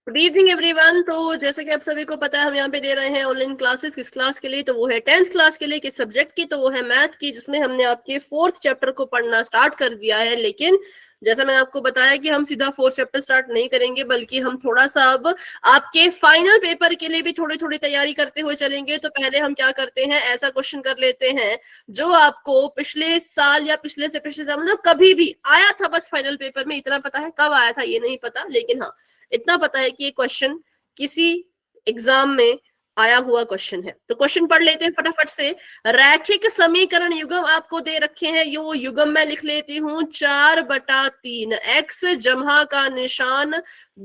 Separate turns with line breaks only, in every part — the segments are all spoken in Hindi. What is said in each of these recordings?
Good evening everyone. तो जैसे कि आप सभी को पता है, हम यहाँ पे दे रहे हैं ऑनलाइन क्लासेस। किस क्लास के लिए? तो वो है 10th क्लास के लिए। किस सब्जेक्ट की? तो वो है मैथ की, जिसमें हमने आपके 4th चैप्टर को पढ़ना स्टार्ट कर दिया है। लेकिन जैसा मैंने आपको बताया कि हम सीधा 4th चैप्टर स्टार्ट नहीं करेंगे, बल्कि हम थोड़ा सा अब आपके फाइनल पेपर के लिए भी थोड़ी थोड़ी तैयारी करते हुए चलेंगे। तो पहले हम क्या करते हैं, ऐसा क्वेश्चन कर लेते हैं जो आपको पिछले साल या पिछले से पिछले साल, मतलब कभी भी आया था। बस फाइनल पेपर में इतना पता है, कब आया था ये नहीं पता, लेकिन हाँ इतना पता है कि ये क्वेश्चन किसी एग्जाम में आया हुआ क्वेश्चन है। तो क्वेश्चन पढ़ लेते हैं फटाफट से। रैखिक समीकरण युग्म आपको दे रखे हैं। यो युग्म मैं लिख लेती हूँ 4/3 x जमा का निशान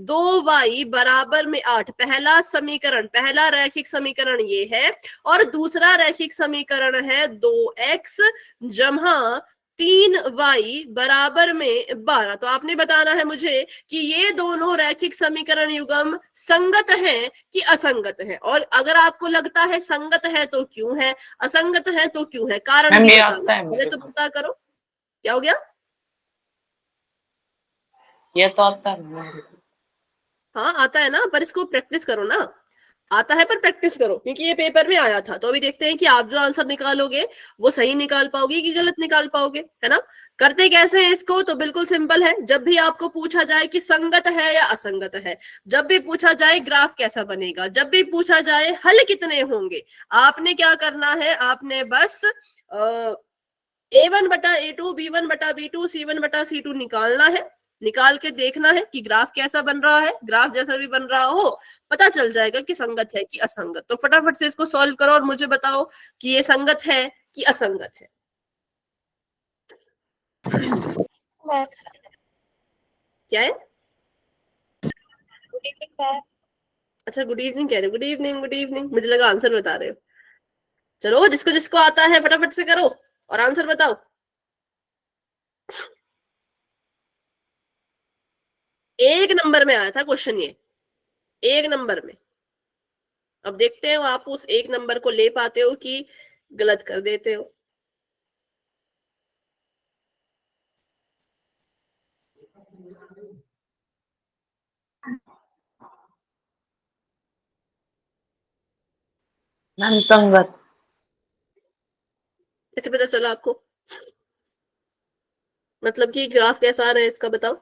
2y बराबर में 8। पहला समीकरण, पहला रैखिक समीकरण ये है, और दूसरा रैखिक समीकरण है 2x जमा 3y बराबर में 12। तो आपने बताना है मुझे कि ये दोनों रैखिक समीकरण युग्म संगत हैं कि असंगत है। और अगर आपको लगता है संगत है तो क्यों है, असंगत है तो क्यों है, कारण भी बताना है। पहले तो पता करो क्या हो गया।
ये तो आता है।
हाँ आता है ना, पर इसको प्रैक्टिस करो ना। आता है पर प्रैक्टिस करो, क्योंकि ये पेपर में आया था। तो अभी देखते हैं कि आप जो आंसर निकालोगे वो सही निकाल पाओगे कि गलत निकाल पाओगे, है ना। करते कैसे हैं इसको? तो बिल्कुल सिंपल है। जब भी आपको पूछा जाए कि संगत है या असंगत है, जब भी पूछा जाए ग्राफ कैसा बनेगा, जब भी पूछा जाए हल कितने होंगे, आपने क्या करना है, आपने बस A1/A2, B1/B2, C1/C2 निकालना है। निकाल के देखना है कि ग्राफ कैसा बन रहा है। ग्राफ जैसा भी बन रहा हो, पता चल जाएगा कि संगत है कि असंगत। तो फटाफट से इसको सॉल्व करो और मुझे बताओ कि ये संगत है कि असंगत है। क्या है? अच्छा गुड इवनिंग कह रहे हो। Good evening, good evening. मुझे लगा आंसर बता रहे हो। चलो जिसको जिसको आता है फटाफट से करो और आंसर बताओ। एक नंबर में आया था क्वेश्चन ये, एक नंबर में। अब देखते हो आप उस एक नंबर को ले पाते हो कि गलत कर देते हो।
मैम संगत।
कैसे पता चला आपको? मतलब कि ग्राफ कैसा आ रहा है इसका बताओ।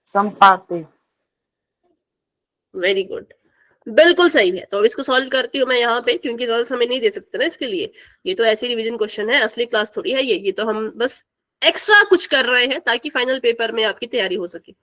संपाति।
वेरी गुड, बिल्कुल सही है। तो अब इसको सॉल्व करती हूँ मैं यहाँ पे, क्योंकि ज्यादा समय नहीं दे सकते ना इसके लिए। ये तो ऐसी रिवीजन क्वेश्चन है, असली क्लास थोड़ी है ये तो हम बस एक्स्ट्रा कुछ कर रहे हैं ताकि फाइनल पेपर में आपकी तैयारी हो सके।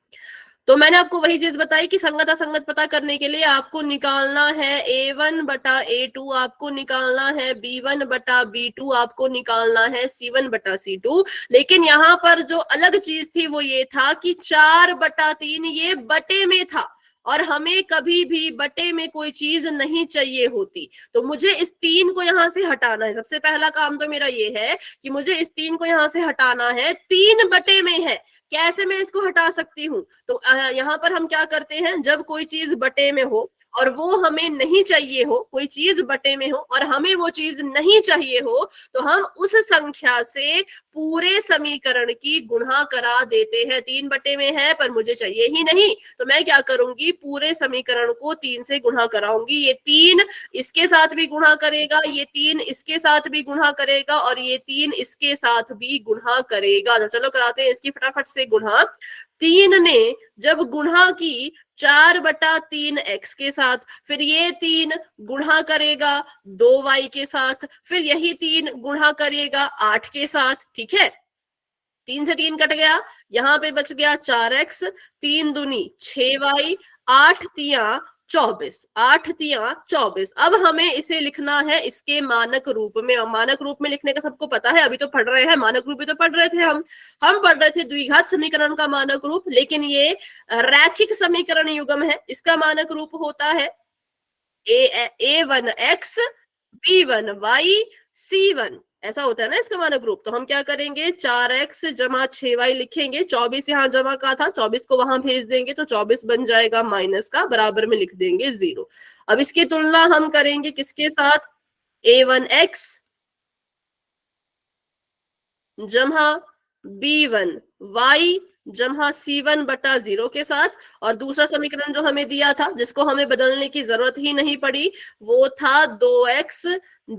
तो मैंने आपको वही चीज बताई कि संगत असंगत पता करने के लिए आपको निकालना है A1/A2, आपको निकालना है B1/B2, आपको निकालना है C1/C2। लेकिन यहाँ पर जो अलग चीज थी वो ये था कि 4/3 ये बटे में था, और हमें कभी भी बटे में कोई चीज नहीं चाहिए होती। तो मुझे इस 3 को यहां से हटाना है। सबसे पहला काम तो मेरा ये है कि मुझे इस 3 को यहां से हटाना है। 3 बटे में है, कैसे मैं इसको हटा सकती हूँ? तो यहाँ पर हम क्या करते हैं, जब कोई चीज बटे में हो और वो हमें नहीं चाहिए हो, कोई चीज बटे में हो और हमें वो चीज नहीं चाहिए हो, तो हम उस संख्या से पूरे समीकरण की गुणा करा देते हैं। 3 बटे में है पर मुझे चाहिए ही नहीं, तो मैं क्या करूंगी, पूरे समीकरण को 3 से गुणा कराऊंगी। ये 3 इसके साथ भी गुणा करेगा, ये 3 इसके साथ भी गुणा करेगा, और ये 3 इसके साथ भी गुणा करेगा। तो चलो कराते हैं इसकी फटाफट से गुणा। 3 ने जब गुणा की 4/3 x के साथ, फिर ये 3 गुणा करेगा 2y के साथ, फिर यही 3 गुणा करेगा 8 के साथ। ठीक है, 3 से 3 कट गया, यहाँ पे बच गया 4x, 3 दूनी 6y, 8 तिया 24, 8 तिया 24। अब हमें इसे लिखना है इसके मानक रूप में। मानक रूप में लिखने का सबको पता है, अभी तो पढ़ रहे हैं मानक रूप भी तो पढ़ रहे थे हम पढ़ रहे थे द्विघात समीकरण का मानक रूप। लेकिन ये रैखिक समीकरण युग्म है, इसका मानक रूप होता है A1x B1y C1, ऐसा होता है ना इसका मानक रूप। तो हम क्या करेंगे, 4x जमा 6y लिखेंगे। 24 यहाँ जमा का था, 24 को वहां भेज देंगे तो 24 बन जाएगा माइनस का, बराबर में लिख देंगे 0। अब इसकी तुलना हम करेंगे किसके साथ, a1x जमा b1y जमा c1 बटा 0 के साथ, और दूसरा समीकरण जो हमें दिया था जिसको हमें बदलने की जरूरत ही नहीं पड़ी वो था 2x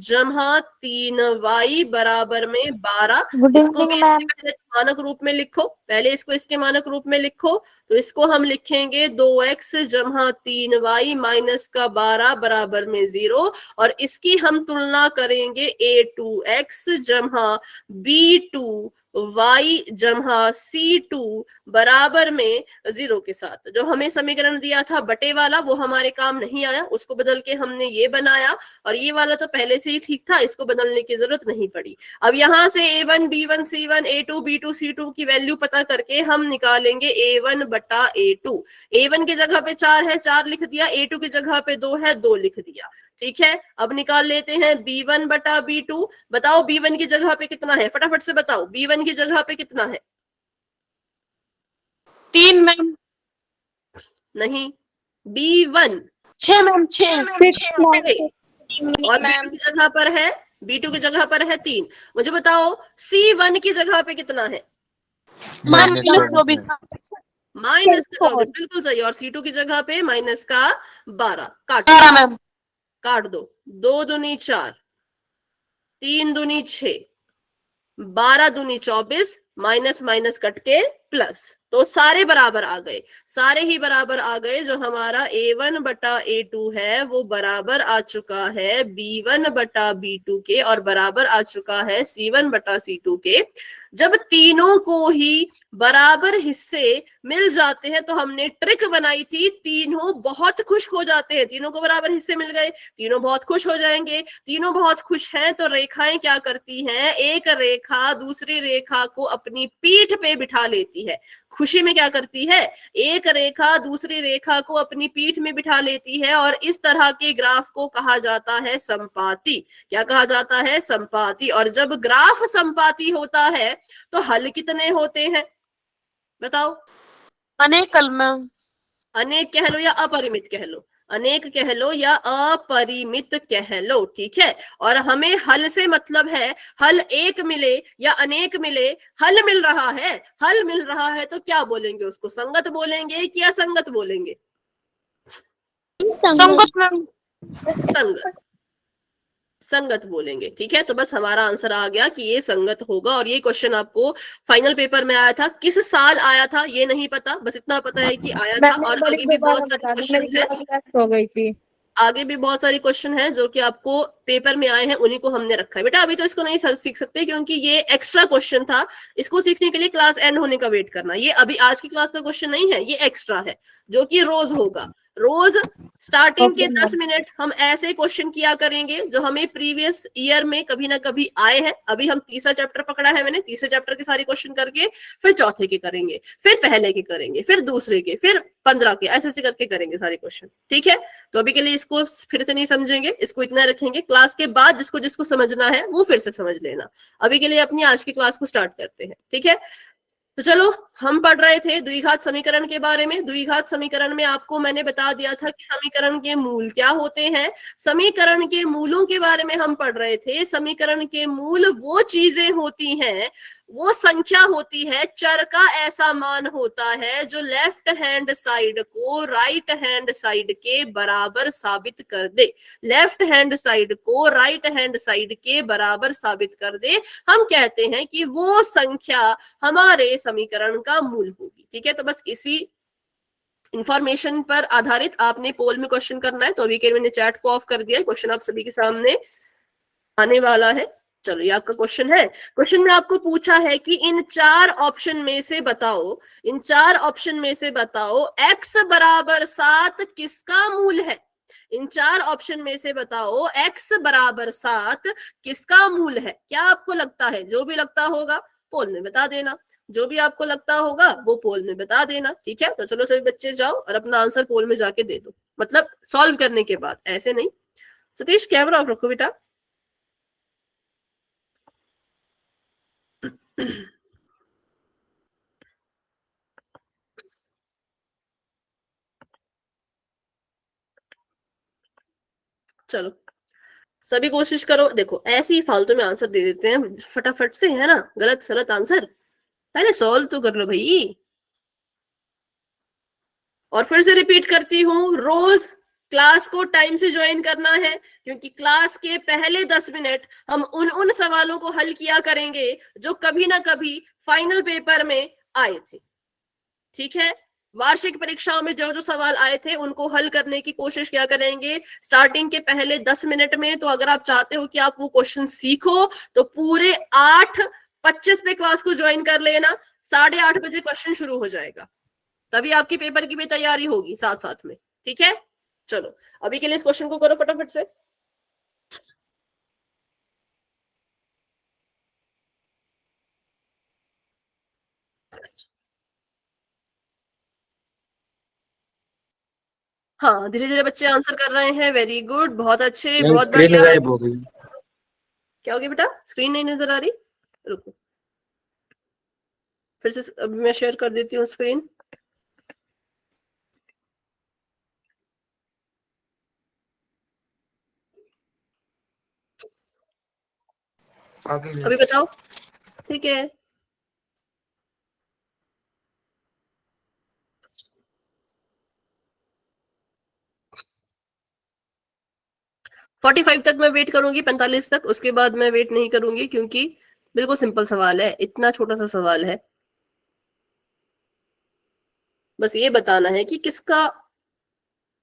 जमा 3y बराबर में 12।
गुड
इसको भी
इवनिंग
इसके
मैम।
पहले मानक रूप में लिखो, पहले इसको इसके मानक रूप में लिखो। तो इसको हम लिखेंगे 2x जमा 3y माइनस का 12 बराबर में 0, और इसकी हम तुलना करेंगे a2x जमा b2y जमा c2 बराबर में 0 के साथ। जो हमें समीकरण दिया था बटे वाला वो हमारे काम नहीं आया, उसको बदल के हमने ये बनाया, और ये वाला तो पहले से ही ठीक था, इसको बदलने की जरूरत नहीं पड़ी। अब यहां से a1 b1 c1 a2 b2 c2 की वैल्यू पता करके हम निकालेंगे a1 बटा a2। a1 की जगह पे 4 है, 4 लिख दिया, a2 की जगह पे 2 है, 2 लिख दिया। ठीक है, अब निकाल लेते हैं b1 बटा b2। बताओ b1 की जगह पे कितना है, फटाफट से बताओ b1 की जगह पे कितना है।
3 मैम।
नहीं, b1
6 मैम 6।
6 मैम।
और b2 की जगह पर है, b2 की जगह पर है 3। मुझे बताओ c1 की जगह पे कितना है।
-24।
-24, बिल्कुल सही। और c2 की जगह पे माइनस का 12। काट
12 मैम।
काट दो, 2 दूनी 4, 3 दूनी 6, 12 दूनी 24, माइनस माइनस कट के प्लस, तो सारे बराबर आ गए, सारे ही बराबर आ गए। जो हमारा a1 बटा a2 है वो बराबर आ चुका है b1 बटा b2 के, और बराबर आ चुका है c1 बटा c2 के। जब तीनों को ही बराबर हिस्से मिल जाते हैं तो हमने ट्रिक बनाई थी, तीनों बहुत खुश हो जाते हैं। तीनों को बराबर हिस्से मिल गए, तीनों बहुत खुश हो जाएंगे। तीनों बहुत खुश हैं तो रेखाएं क्या करती हैं, एक रेखा दूसरी रेखा को अपनी पीठ पे बिठा लेती है। खुशी में क्या करती है, एक रेखा दूसरी रेखा को अपनी पीठ में बिठा लेती है, और इस तरह के ग्राफ को कहा जाता है संपाती। क्या कहा जाता है, संपाती। और जब ग्राफ संपाती होता है तो हल कितने होते हैं, बताओ।
अनेकल मैम।
अनेक कह लो या अपरिमित कह लो, अनेक कह लो या अपरिमित कह लो, ठीक है। और हमें हल से मतलब है, हल एक मिले या अनेक मिले, हल मिल रहा है, हल मिल रहा है तो क्या बोलेंगे, उसको संगत बोलेंगे कि असंगत बोलेंगे।
संगत मैम।
संगत, संगत बोलेंगे, ठीक है। तो बस हमारा आंसर आ गया कि ये संगत होगा। और ये क्वेश्चन आपको फाइनल पेपर में आया था, किस साल आया था ये नहीं पता, बस इतना पता है कि आया था। और आगे भी बहुत सारे क्वेश्चन हैं,
हो गई थी।
आगे भी बहुत सारे क्वेश्चन हैं जो कि आपको पेपर में आए हैं, उन्हीं को हमने रखा है। बेटा अभी तो इसको नहीं सीख सकते क्योंकि ये एक्स्ट्रा क्वेश्चन था, इसको सीखने के लिए क्लास एंड होने का वेट करना। ये अभी आज की क्लास का क्वेश्चन नहीं है, ये एक्स्ट्रा है जो कि रोज होगा। रोज स्टार्टिंग के 10 मिनट हम ऐसे क्वेश्चन किया करेंगे जो हमें प्रीवियस ईयर में कभी ना कभी आए हैं। अभी हम तीसरा चैप्टर पकड़ा है मैंने, तीसरे चैप्टर के सारे क्वेश्चन करके फिर चौथे के करेंगे, फिर पहले के करेंगे, फिर दूसरे के, फिर 15 के, ऐसे ऐसे करके करेंगे सारे क्वेश्चन, ठीक है। तो अभी के लिए इसको फिर से नहीं समझेंगे, इसको इतना रखेंगे। क्लास के बाद जिसको जिसको समझना है वो फिर से समझ लेना। अभी के लिए अपनी आज की क्लास को स्टार्ट करते हैं, ठीक है। तो चलो, हम पढ़ रहे थे द्विघात समीकरण के बारे में। द्विघात समीकरण में आपको मैंने बता दिया था कि समीकरण के मूल क्या होते हैं। समीकरण के मूलों के बारे में हम पढ़ रहे थे। समीकरण के मूल वो चीजें होती हैं, वो संख्या होती है, चर का ऐसा मान होता है जो लेफ्ट हैंड साइड को राइट हैंड साइड के बराबर साबित कर दे। लेफ्ट हैंड साइड को राइट हैंड साइड के बराबर साबित कर दे, हम कहते हैं कि वो संख्या हमारे समीकरण का मूल होगी, ठीक है। तो बस इसी इंफॉर्मेशन पर आधारित आपने पोल में क्वेश्चन करना है। तो अभी के मैंने चैट को ऑफ कर दिया है, क्वेश्चन आप सभी के सामने आने वाला है। चलो, ये आपका क्वेश्चन है। क्वेश्चन में आपको पूछा है कि इन चार ऑप्शन में से बताओ, इन चार ऑप्शन में से बताओ x बराबर 7 किसका मूल है। इन चार ऑप्शन में से बताओ x बराबर 7 किसका मूल है। क्या आपको लगता है, जो भी लगता होगा पोल में बता देना, जो भी आपको लगता होगा वो पोल में बता देना, ठीक है। तो चलो सभी बच्चे जाओ और अपना आंसर पोल में जाके दे दो, मतलब सॉल्व करने के बाद, ऐसे नहीं। सतीश कैमरा ऑफ रखो बेटा। चलो, सभी कोशिश करो। देखो ऐसे ही फालतू में आंसर दे देते हैं फटाफट से, है ना, गलत सलत आंसर, पहले सॉल्व तो कर लो भाई। और फिर से रिपीट करती हूँ, रोज क्लास को टाइम से ज्वाइन करना है, क्योंकि क्लास के पहले 10 मिनट हम उन सवालों को हल किया करेंगे जो कभी ना कभी फाइनल पेपर में आए थे। ठीक है, वार्षिक परीक्षाओं में जो जो सवाल आए थे उनको हल करने की कोशिश क्या करेंगे स्टार्टिंग के पहले 10 मिनट में। तो अगर आप चाहते हो कि आप वो क्वेश्चन सीखो तो पूरे 8:25 पे क्लास को ज्वाइन कर लेना। 8:30 बजे क्वेश्चन शुरू हो जाएगा, तभी आपकी पेपर की भी तैयारी होगी साथ साथ में। ठीक है, चलो अभी के लिए इस क्वेश्चन को करो फटाफट से। हाँ, धीरे धीरे बच्चे आंसर कर रहे हैं, वेरी गुड, बहुत अच्छे,
मैम
बहुत
स्क्रीन
बढ़िया।
गायब हो गई।
क्या हो गया बेटा, स्क्रीन नहीं नजर आ रही? रुको, फिर से अभी मैं शेयर कर देती हूँ स्क्रीन।
आगे
अभी बताओ, ठीक है। 45 तक मैं वेट करूंगी, 45 तक, उसके बाद मैं वेट नहीं करूंगी, क्योंकि बिल्कुल सिंपल सवाल है, इतना छोटा सा सवाल है। बस ये बताना है कि किसका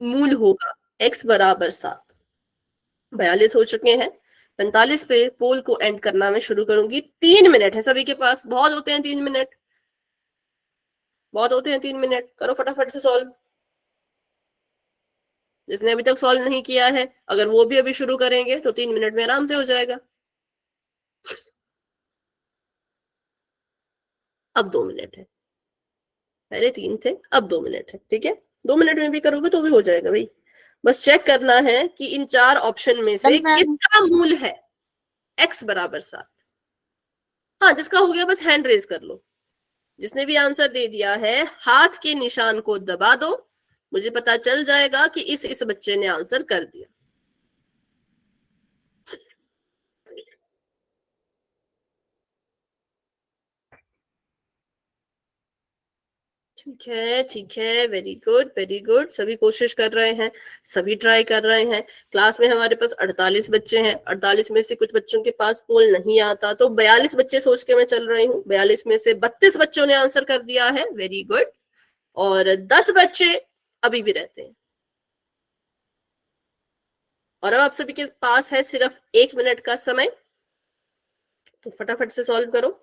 मूल होगा x बराबर 7। 42 हो चुके हैं, 45 पे पोल को एंड करना मैं शुरू करूंगी। 3 मिनट है सभी के पास, बहुत होते हैं 3 मिनट, बहुत होते हैं 3 मिनट। करो फटाफट से सॉल्व। जिसने अभी तक सॉल्व नहीं किया है, अगर वो भी अभी शुरू करेंगे तो 3 मिनट में आराम से हो जाएगा। अब 2 मिनट है, पहले 3 थे, अब 2 मिनट है। ठीक है, 2 मिनट में भी करोगे तो भी हो जाएगा भाई। बस चेक करना है कि इन 4 ऑप्शन में से
डन मैम।
किसका मूल है x बराबर 7। हाँ, जिसका हो गया बस हैंड रेज कर लो। जिसने भी आंसर दे दिया है हाथ के निशान को दबा दो, मुझे पता चल जाएगा कि इस बच्चे ने आंसर कर दिया। ठीक है, ठीक है, वेरी गुड, वेरी गुड, सभी कोशिश कर रहे हैं, सभी ट्राई कर रहे हैं। क्लास में हमारे पास 48 बच्चे हैं, 48 में से कुछ बच्चों के पास पोल नहीं आता, तो 42 बच्चे सोच के मैं चल रही हूँ। 42 में से 32 बच्चों ने आंसर कर दिया है, वेरी गुड। और 10 बच्चे अभी भी रहते हैं। और अब आप सभी के पास है सिर्फ 1 मिनट का समय, तो फटाफट से सॉल्व करो।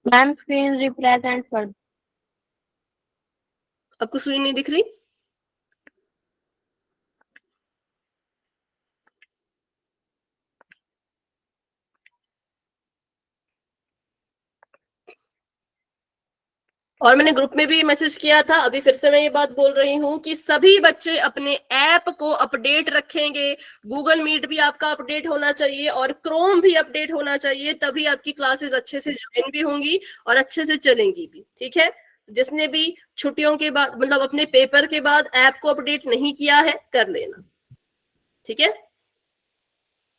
मैम स्क्रीन रिप्रेजेंट कर।
आपको स्क्रीन नहीं दिख रही? और मैंने ग्रुप में भी मैसेज किया था, अभी फिर से मैं ये बात बोल रही हूँ कि सभी बच्चे अपने ऐप को अपडेट रखेंगे। गूगल मीट भी आपका अपडेट होना चाहिए और क्रोम भी अपडेट होना चाहिए, तभी आपकी क्लासेस अच्छे से ज्वाइन भी होंगी और अच्छे से चलेंगी भी। ठीक है, जिसने भी छुट्टियों के बाद मतलब अपने पेपर के बाद ऐप को अपडेट नहीं किया है, कर लेना। ठीक है,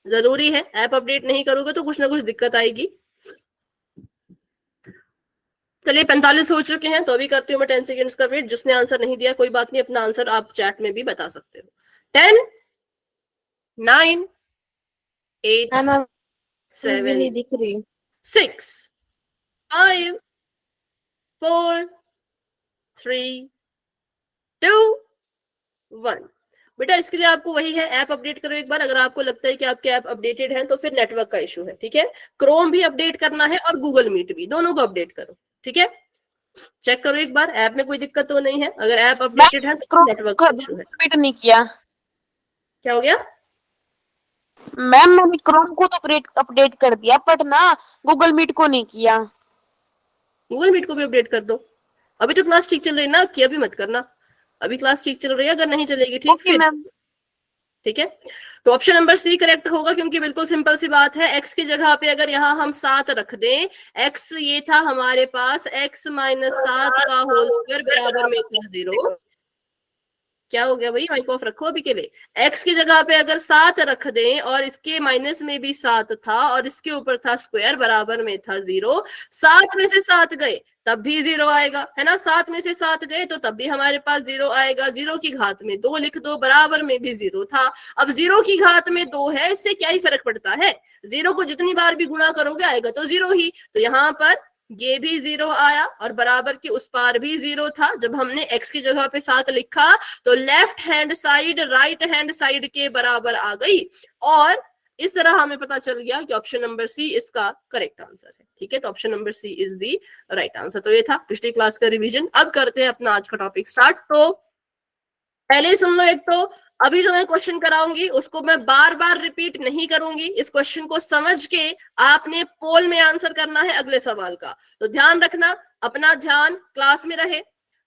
जरूरी है, ऐप अपडेट नहीं करोगे तो कुछ ना कुछ दिक्कत आएगी। चलिए 45 हो चुके हैं, तो अभी करती हूँ मैं 10 सेकेंड्स का वेट। जिसने आंसर नहीं दिया कोई बात नहीं, अपना आंसर आप चैट में भी बता सकते हो। 10, 9, 8,
मैम
7,
नहीं दिख रही।
6, 5, 4, 3, 2, 1। बेटा इसके लिए आपको वही है, ऐप अपडेट करो एक बार। अगर आपको लगता है कि आपके ऐप अपडेटेड है तो फिर नेटवर्क का इशू है। ठीक है, क्रोम भी अपडेट करना है और गूगल मीट भी, दोनों को अपडेट करो। ठीक है, चेक करो एक बार, ऐप में कोई दिक्कत तो नहीं है। अगर ऐप अपडेटेड है तो नेटवर्क का इशू है।
अपडेट नहीं किया।
क्या हो गया?
मैम मैंने क्रोम को तो अपडेट कर दिया बट ना गूगल मीट को नहीं किया।
गूगल मीट को भी अपडेट कर दो। अभी तो क्लास ठीक चल रही है ना, कि अभी मत करना। अभी क्लास ठीक चल रही है, अगर नहीं चलेगी ठीक
ओके
फिर।
मैम।
ठीक है, तो ऑप्शन नंबर सी करेक्ट होगा, क्योंकि बिल्कुल सिंपल सी बात है, x की जगह पे अगर यहाँ हम 7 रख दें, x ये था हमारे पास, x माइनस 7 का होल स्क्वायर बराबर में था 0। क्या हो गया भाई, माइक ऑफ रखो अभी के लिए। x की जगह पे अगर 7 रख दें और इसके माइनस में भी 7 था और इसके ऊपर था स्क्वायर बराबर में था 0, 7 में से 7 गए तब भी 0 आएगा, है ना। 7 में से 7 गए तो तब भी हमारे पास 0 आएगा। 0 की घात में 2 लिख दो, बराबर में भी 0 था। अब 0 की घात में 2 है, इससे क्या ही फर्क पड़ता है, 0 को जितनी बार भी गुणा करोगे आएगा तो 0 ही। तो यहाँ पर ये भी 0 आया और बराबर के उस पार भी 0 था। जब हमने x की जगह पे 7 लिखा तो left hand side right hand side के बराबर आ गई, और इस तरह हमें पता चल गया कि ऑप्शन नंबर सी इसका करेक्ट आंसर है। ठीक है, तो option number c is the right answer. तो ये था पिछली क्लास का रिवीजन। अब करते हैं अपना आज का टॉपिक स्टार्ट। तो पहले सुन लो, एक तो अभी जो मैं क्वेश्चन कराऊंगी उसको मैं बार बार रिपीट नहीं करूंगी। इस क्वेश्चन को समझ के आपने पोल में आंसर करना है अगले सवाल का। तो ध्यान रखना, अपना ध्यान क्लास में रहे।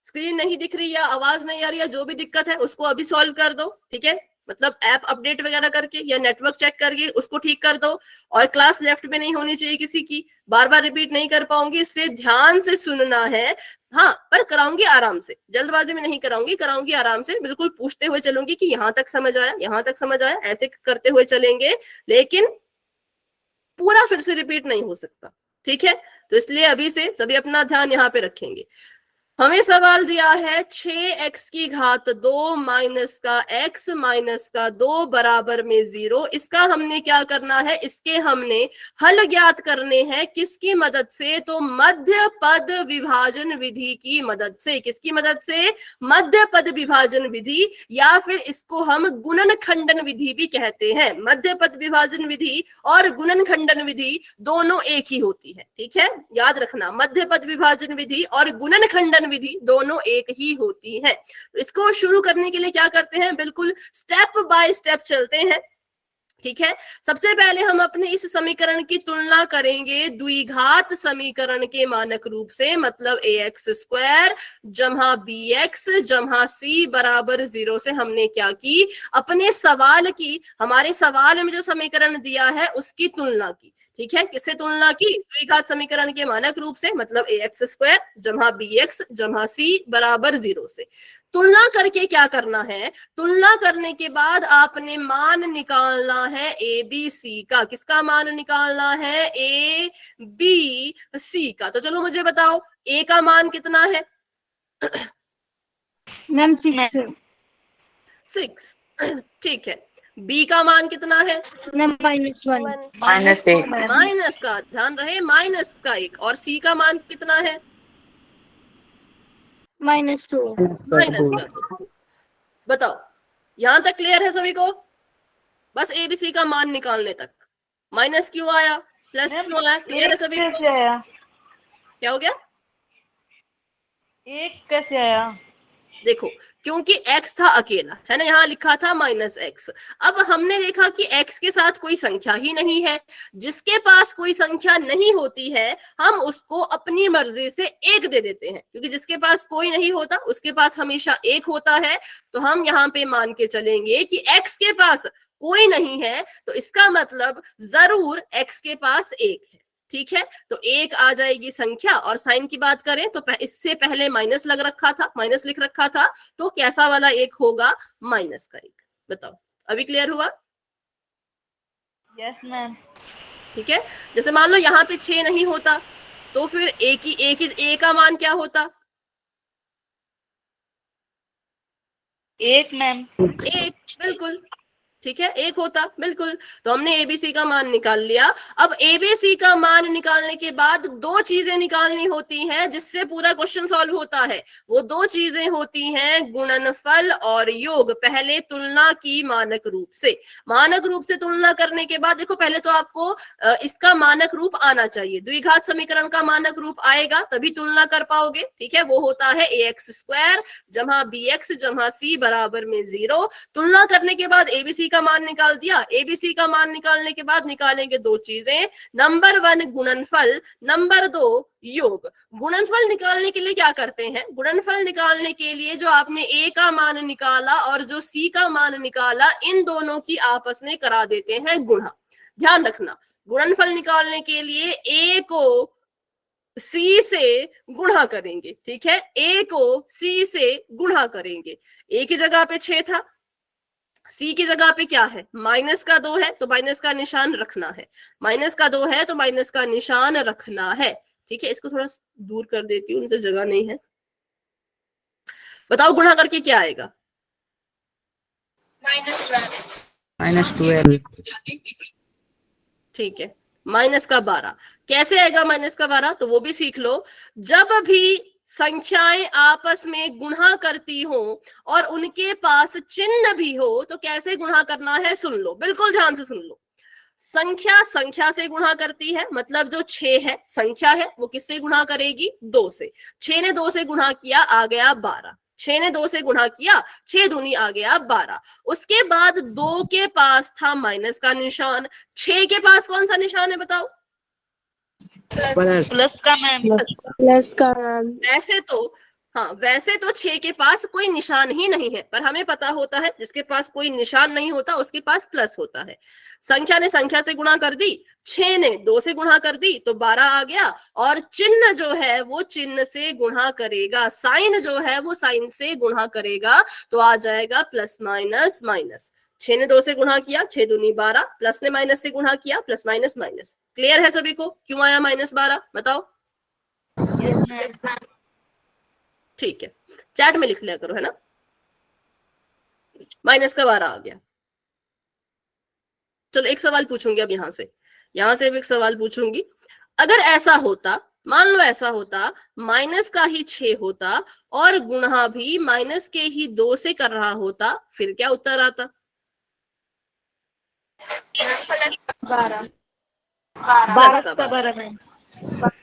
स्क्रीन नहीं दिख रही या आवाज नहीं आ रही या जो भी दिक्कत है उसको अभी सॉल्व कर दो। ठीक है, मतलब ऐप अपडेट वगैरह करके या नेटवर्क चेक करके उसको ठीक कर दो। और क्लास लेफ्ट में नहीं होनी चाहिए किसी की, बार बार रिपीट नहीं कर पाऊंगी, इसलिए ध्यान से सुनना है। हाँ, पर कराऊंगी आराम से, जल्दबाजी में नहीं कराऊंगी, कराऊंगी आराम से, बिल्कुल पूछते हुए चलूंगी कि यहाँ तक समझ आया, यहाँ तक समझ आया, ऐसे करते हुए चलेंगे, लेकिन पूरा फिर से रिपीट नहीं हो सकता। ठीक है, तो इसलिए अभी से सभी अपना ध्यान यहाँ पे रखेंगे। हमें सवाल दिया है 6x की घात 2 माइनस का x माइनस का 2 बराबर में 0। इसका हमने क्या करना है, इसके हमने हल ज्ञात करने हैं। किसकी मदद से, तो मध्य पद विभाजन विधि की मदद से। किसकी मदद से, मध्य पद विभाजन विधि, या फिर इसको हम गुणन खंडन विधि भी कहते हैं। मध्य पद विभाजन विधि और गुणन खंडन विधि दोनों एक ही होती है। ठीक है, याद रखना, मध्य पद विभाजन विधि और गुणन खंडन विधि दोनों एक ही होती है। तो इसको शुरू करने के लिए क्या करते हैं, बिल्कुल स्टेप बाय स्टेप चलते हैं। ठीक है, सबसे पहले हम अपने इस समीकरण की तुलना करेंगे द्विघात समीकरण के मानक रूप से, मतलब ax स्क्वायर जमा bx जमा c बराबर 0 से हमने क्या की, अपने सवाल की, हमारे सवाल में जो समीकरण दिया है उसकी तुलना की। ठीक है, किससे तुलना की, द्विघात समीकरण के मानक रूप से, मतलब ax स्क्वायर जमा bx जमा c बराबर 0 से। तुलना करके क्या करना है, तुलना करने के बाद आपने मान निकालना है ए बी सी का। किसका मान निकालना है, ए बी सी का। तो चलो मुझे बताओ, ए का मान कितना है,
मैम 6।
ठीक है, बी का मान कितना है,
मैम -1।
माइनस का, ध्यान रहे माइनस का 1। और सी का मान कितना है,
-2।
माइनस का 2। बताओ, यहां तक क्लियर है सभी को, बस एबीसी का मान निकालने तक। माइनस क्यों आया, प्लस क्यों आया, क्लियर है सभी को, क्या हो गया,
एक कैसे आया,
देखो क्योंकि x था अकेला, है ना, यहाँ लिखा था -x। अब हमने देखा कि x के साथ कोई संख्या ही नहीं है। जिसके पास कोई संख्या नहीं होती है हम उसको अपनी मर्जी से 1 दे देते हैं, क्योंकि जिसके पास कोई नहीं होता उसके पास हमेशा 1 होता है। तो हम यहाँ पे मान के चलेंगे कि x के पास कोई नहीं है, तो इसका मतलब जरूर x के पास 1 है। ठीक है, तो 1 आ जाएगी संख्या। और साइन की बात करें तो इससे पहले माइनस लग रखा था, माइनस लिख रखा था, तो कैसा वाला 1 होगा, माइनस का 1। बताओ, अभी क्लियर हुआ,
यस मैम।
ठीक है, जैसे मान लो यहाँ पे 6 नहीं होता तो फिर ए का मान क्या होता,
1 मैम।
1, बिल्कुल, ठीक है, 1 होता, बिल्कुल। तो हमने एबीसी का मान निकाल लिया। अब एबीसी का मान निकालने के बाद 2 चीजें निकालनी होती हैं जिससे पूरा क्वेश्चन सॉल्व होता है। वो 2 चीजें होती हैं गुणनफल और योग। पहले तुलना की मानक रूप से, मानक रूप से तुलना करने के बाद देखो, पहले तो आपको इसका मानक रूप आना चाहिए। द्विघात समीकरण का मानक रूप आएगा तभी तुलना कर पाओगे। ठीक है, वो होता है ax स्क्वायर जमा bx जमा c बराबर में 0। तुलना करने के बाद एबीसी का मान निकाल दिया। एबीसी का मान निकालने के बाद निकालेंगे दो चीजें, नंबर 1 गुणनफल, नंबर 2 योग। गुणनफल निकालने के लिए क्या करते हैं, गुणनफल निकालने के लिए जो आपने ए का मान निकाला और जो सी का मान निकाला, इन दोनों की आपस में करा देते हैं गुणा। ध्यान रखना, गुणनफल निकालने के लिए ए को सी से गुणा करेंगे, ठीक है, ए को सी से गुणा करेंगे। ए की जगह पे 6 था, सी की जगह पे क्या है, माइनस का 2 है, तो माइनस का निशान रखना है, माइनस का 2 है तो माइनस का निशान रखना है, ठीक है। इसको थोड़ा दूर कर देती हूँ, तो जगह नहीं है। बताओ गुणा करके क्या आएगा,
-12
ठीक है, माइनस का 12। कैसे आएगा माइनस का 12, तो वो भी सीख लो। जब भी संख्याएं आपस में गुणा करती हो और उनके पास चिन्ह भी हो, तो कैसे गुणा करना है सुन लो, बिल्कुल ध्यान से सुन लो। संख्या संख्या से गुणा करती है, मतलब जो 6 है संख्या है, वो किससे गुणा करेगी, 2 से। 6 ने 2 से गुणा किया, आ गया 12। 6 ने 2 से गुणा किया, 6 दूनी आ गया 12। उसके बाद 2 के पास था माइनस का निशान, 6 के पास कौन सा निशान है बताओ,
प्लस
प्लस का मैम,
प्लस का मैम।
वैसे तो हाँ, वैसे तो 6 के पास कोई निशान ही नहीं है, पर हमें पता होता है जिसके पास कोई निशान नहीं होता उसके पास प्लस होता है। संख्या ने संख्या से गुणा कर दी, 6 ने 2 से गुणा कर दी, तो 12 आ गया। और चिन्ह जो है वो चिन्ह से गुणा करेगा, साइन जो है वो साइन से गुणा करेगा, तो आ जाएगा प्लस माइनस माइनस। 6 ने 2 से गुणा किया, 6 दूनी 12, प्लस ने माइनस से गुणा किया, प्लस माइनस माइनस। क्लियर है सभी को, क्यों आया -12 बताओ, ठीक है, चैट में लिख लिया करो, है ना। माइनस का 12 आ गया। चलो एक सवाल पूछूंगी अब यहां से भी एक सवाल पूछूंगी। अगर ऐसा होता, मान लो ऐसा होता, माइनस का ही 6 होता और गुणा भी माइनस के ही 2 से कर रहा होता, फिर क्या उत्तर आता,
प्लस 12
प्लस का 12।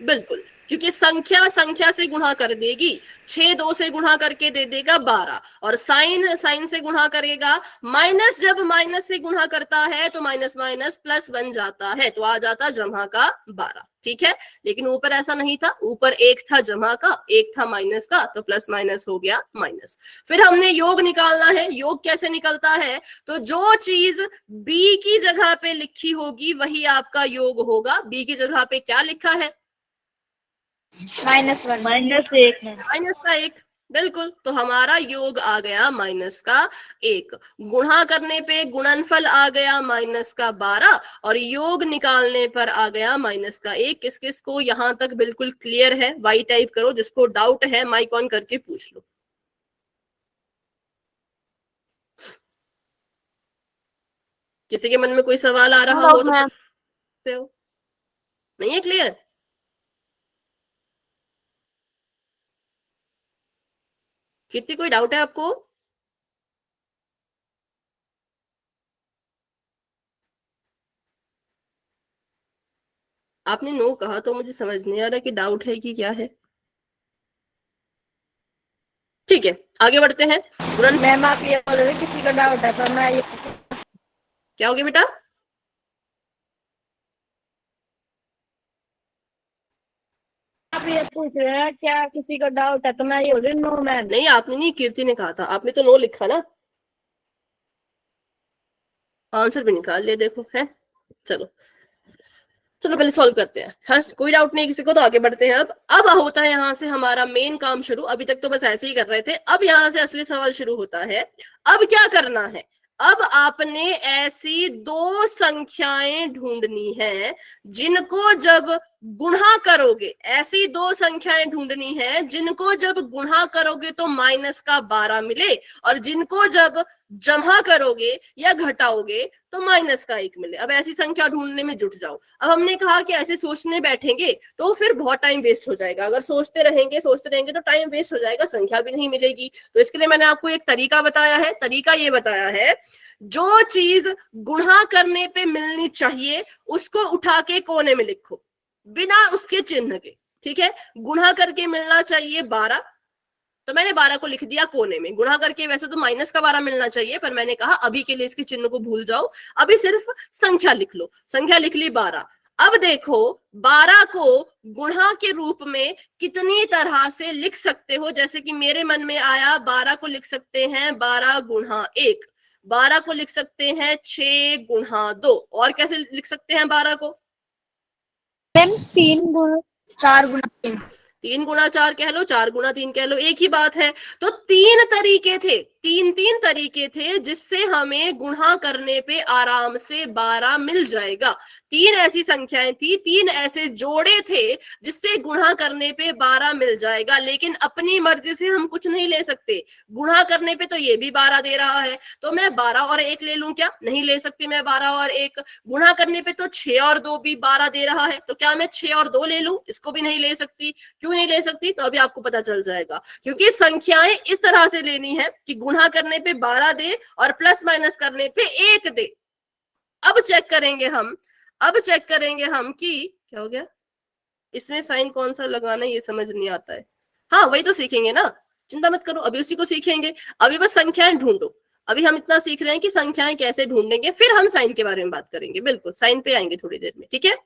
बिल्कुल, क्योंकि संख्या संख्या से गुणा कर देगी, 6 2 से गुणा करके दे देगा 12, और साइन साइन से गुणा करेगा। माइनस जब माइनस से गुणा करता है तो माइनस माइनस प्लस बन जाता है, तो आ जाता जमा का 12, ठीक है। लेकिन ऊपर ऐसा नहीं था, ऊपर एक था जमा का, एक था माइनस का, तो प्लस माइनस हो गया माइनस। फिर हमने योग निकालना है। योग कैसे निकलता है, तो जो चीज बी की जगह पे लिखी होगी वही आपका योग होगा। बी की जगह पे क्या लिखा है,
-1
माइनस का 1, बिल्कुल, तो हमारा योग आ गया माइनस का 1। गुणा करने पे गुणनफल आ गया माइनस का 12 और योग निकालने पर आ गया माइनस का 1। किस किस को यहां तक बिल्कुल क्लियर है, वाई टाइप करो, जिसको डाउट है माइक ऑन करके पूछ लो। किसी के मन में कोई सवाल आ रहा हो तो पूछ सकते हो। नहीं है क्लियर, कीर्ति कोई डाउट है आपको, आपने नो कहा तो मुझे समझ नहीं आ रहा कि डाउट है कि क्या है। ठीक है, आगे बढ़ते हैं।
मैम आप ये बोल रहे किसी का डाउट है, तो मैं ये
क्या हो गया बेटा,
आप ये पूछ रहे हैं क्या किसी का डाउट है, तो मैं ये बोल रही नो मैम।
नहीं आपने नहीं, कीर्ति ने कहा था, आपने तो नो लिखा ना, आंसर भी निकाल लिया देखो है। चलो चलो पहले सॉल्व करते हैं, हाँ कोई डाउट नहीं किसी को, तो आगे बढ़ते हैं। अब होता है यहाँ से हमारा मेन काम शुरू। अभी तक तो बस ऐसे ही कर रहे थे, अब यहाँ से असली सवाल शुरू होता है। अब क्या करना है, अब आपने ऐसी 2 संख्याएं ढूंढनी है जिनको जब गुणा करोगे, ऐसी 2 संख्याएं ढूंढनी है जिनको जब गुणा करोगे तो माइनस का 12 मिले, और जिनको जब जमा करोगे या घटाओगे तो माइनस का 1 मिले। अब ऐसी संख्या ढूंढने में जुट जाओ। अब हमने कहा कि ऐसे सोचने बैठेंगे तो फिर बहुत टाइम वेस्ट हो जाएगा। अगर सोचते रहेंगे तो टाइम वेस्ट हो जाएगा, संख्या भी नहीं मिलेगी। तो इसके लिए मैंने आपको एक तरीका बताया है। तरीका ये बताया है, जो चीज गुणा करने पे मिलनी चाहिए उसको उठा के कोने में लिखो बिना उसके चिन्ह के, ठीक है। गुणा करके मिलना चाहिए 12, तो मैंने 12 को लिख दिया कोने में, गुणा करके वैसे तो माइनस का 12 मिलना चाहिए, पर मैंने कहा अभी के लिए इसके चिन्ह को भूल जाओ, अभी सिर्फ संख्या लिख लो। संख्या लिख ली 12। अब देखो 12 को गुणा के रूप में कितनी तरह से लिख सकते हो, जैसे कि मेरे मन में आया 12 को लिख सकते हैं 12 गुणा 1, 12 को लिख सकते हैं 6 गुणा 2, और कैसे लिख सकते हैं 12 को?
3 गुणा 4 गुणा 3,
3 गुणा 4 कह लो, 4 गुणा 3 कह लो, एक ही बात है। तो 3 तरीके थे, 3 तरीके थे जिससे हमें गुणा करने पे आराम से 12 मिल जाएगा। 3 ऐसी संख्याएं थी, 3 ऐसे जोड़े थे जिससे गुणा करने पे 12 मिल जाएगा। लेकिन अपनी मर्जी से हम कुछ नहीं ले सकते। गुणा करने पे तो ये भी 12 दे रहा है, तो मैं 12 और 1 ले लूं क्या? नहीं ले सकती मैं 12 और 1। गुणा करने पे तो 6 और 2 भी 12 दे रहा है, तो क्या मैं 6 और 2 ले लूं? इसको भी नहीं ले सकती। क्यों नहीं ले सकती? तो अभी आपको पता चल जाएगा। क्योंकि संख्याएं इस तरह से लेनी है कि गुणा करने पे 12 दे और प्लस माइनस करने पे 1 दे। अब चेक करेंगे हम कि क्या हो गया, इसमें साइन कौन सा लगाना है ये समझ नहीं आता है। हाँ वही तो सीखेंगे ना, चिंता मत करो, अभी उसी को सीखेंगे। अभी बस संख्याएं ढूंढो। अभी हम इतना सीख रहे हैं कि संख्याएं कैसे ढूंढेंगे, फिर हम साइन के बारे में बात करेंगे। बिल्कुल साइन पे आएंगे थोड़ी देर में, ठीक है।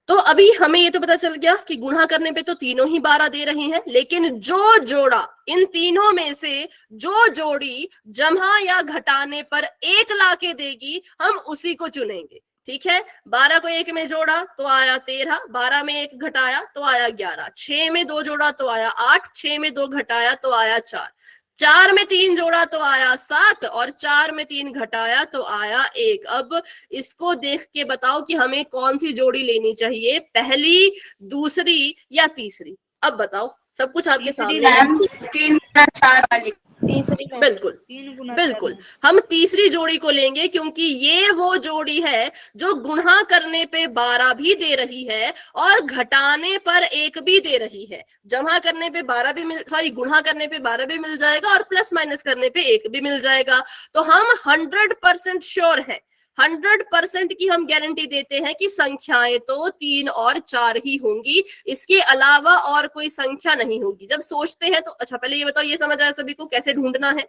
तो अभी हमें ये तो पता चल गया कि गुणा करने पे तो तीनों ही 12 दे रही हैं, लेकिन जो जोड़ा इन तीनों में से जो जोड़ी जमा या घटाने पर 1 लाके देगी, हम उसी को चुनेंगे। ठीक है, 12 को 1 में जोड़ा तो आया 13, 12 में 1 घटाया तो आया 11, 6 में 2 जोड़ा तो आया 8, 6 में 2 घटाया तो आया 4, 4 में 3 जोड़ा तो आया 7 और 4 में 3 घटाया तो आया 1। अब इसको देख के बताओ कि हमें कौन सी जोड़ी लेनी चाहिए, पहली, दूसरी या तीसरी? अब बताओ, सब कुछ आपके सामने है।
3 गुना 4 वाली
तीसरी में।
बिल्कुल
3 गुना
बिल्कुल, हम तीसरी जोड़ी को लेंगे क्योंकि ये वो जोड़ी है जो गुणा करने पे 12 भी दे रही है और घटाने पर 1 भी दे रही है। जमा करने पे 12 भी गुणा करने पे 12 भी मिल जाएगा और प्लस माइनस करने पे 1 भी मिल जाएगा। तो हम 100% श्योर है, 100% की हम गारंटी देते हैं कि संख्याएं तो 3 और 4 ही होंगी, इसके अलावा और कोई संख्या नहीं होगी। जब सोचते हैं तो अच्छा पहले ये बताओ, ये समझ आया सभी को कैसे ढूंढना है?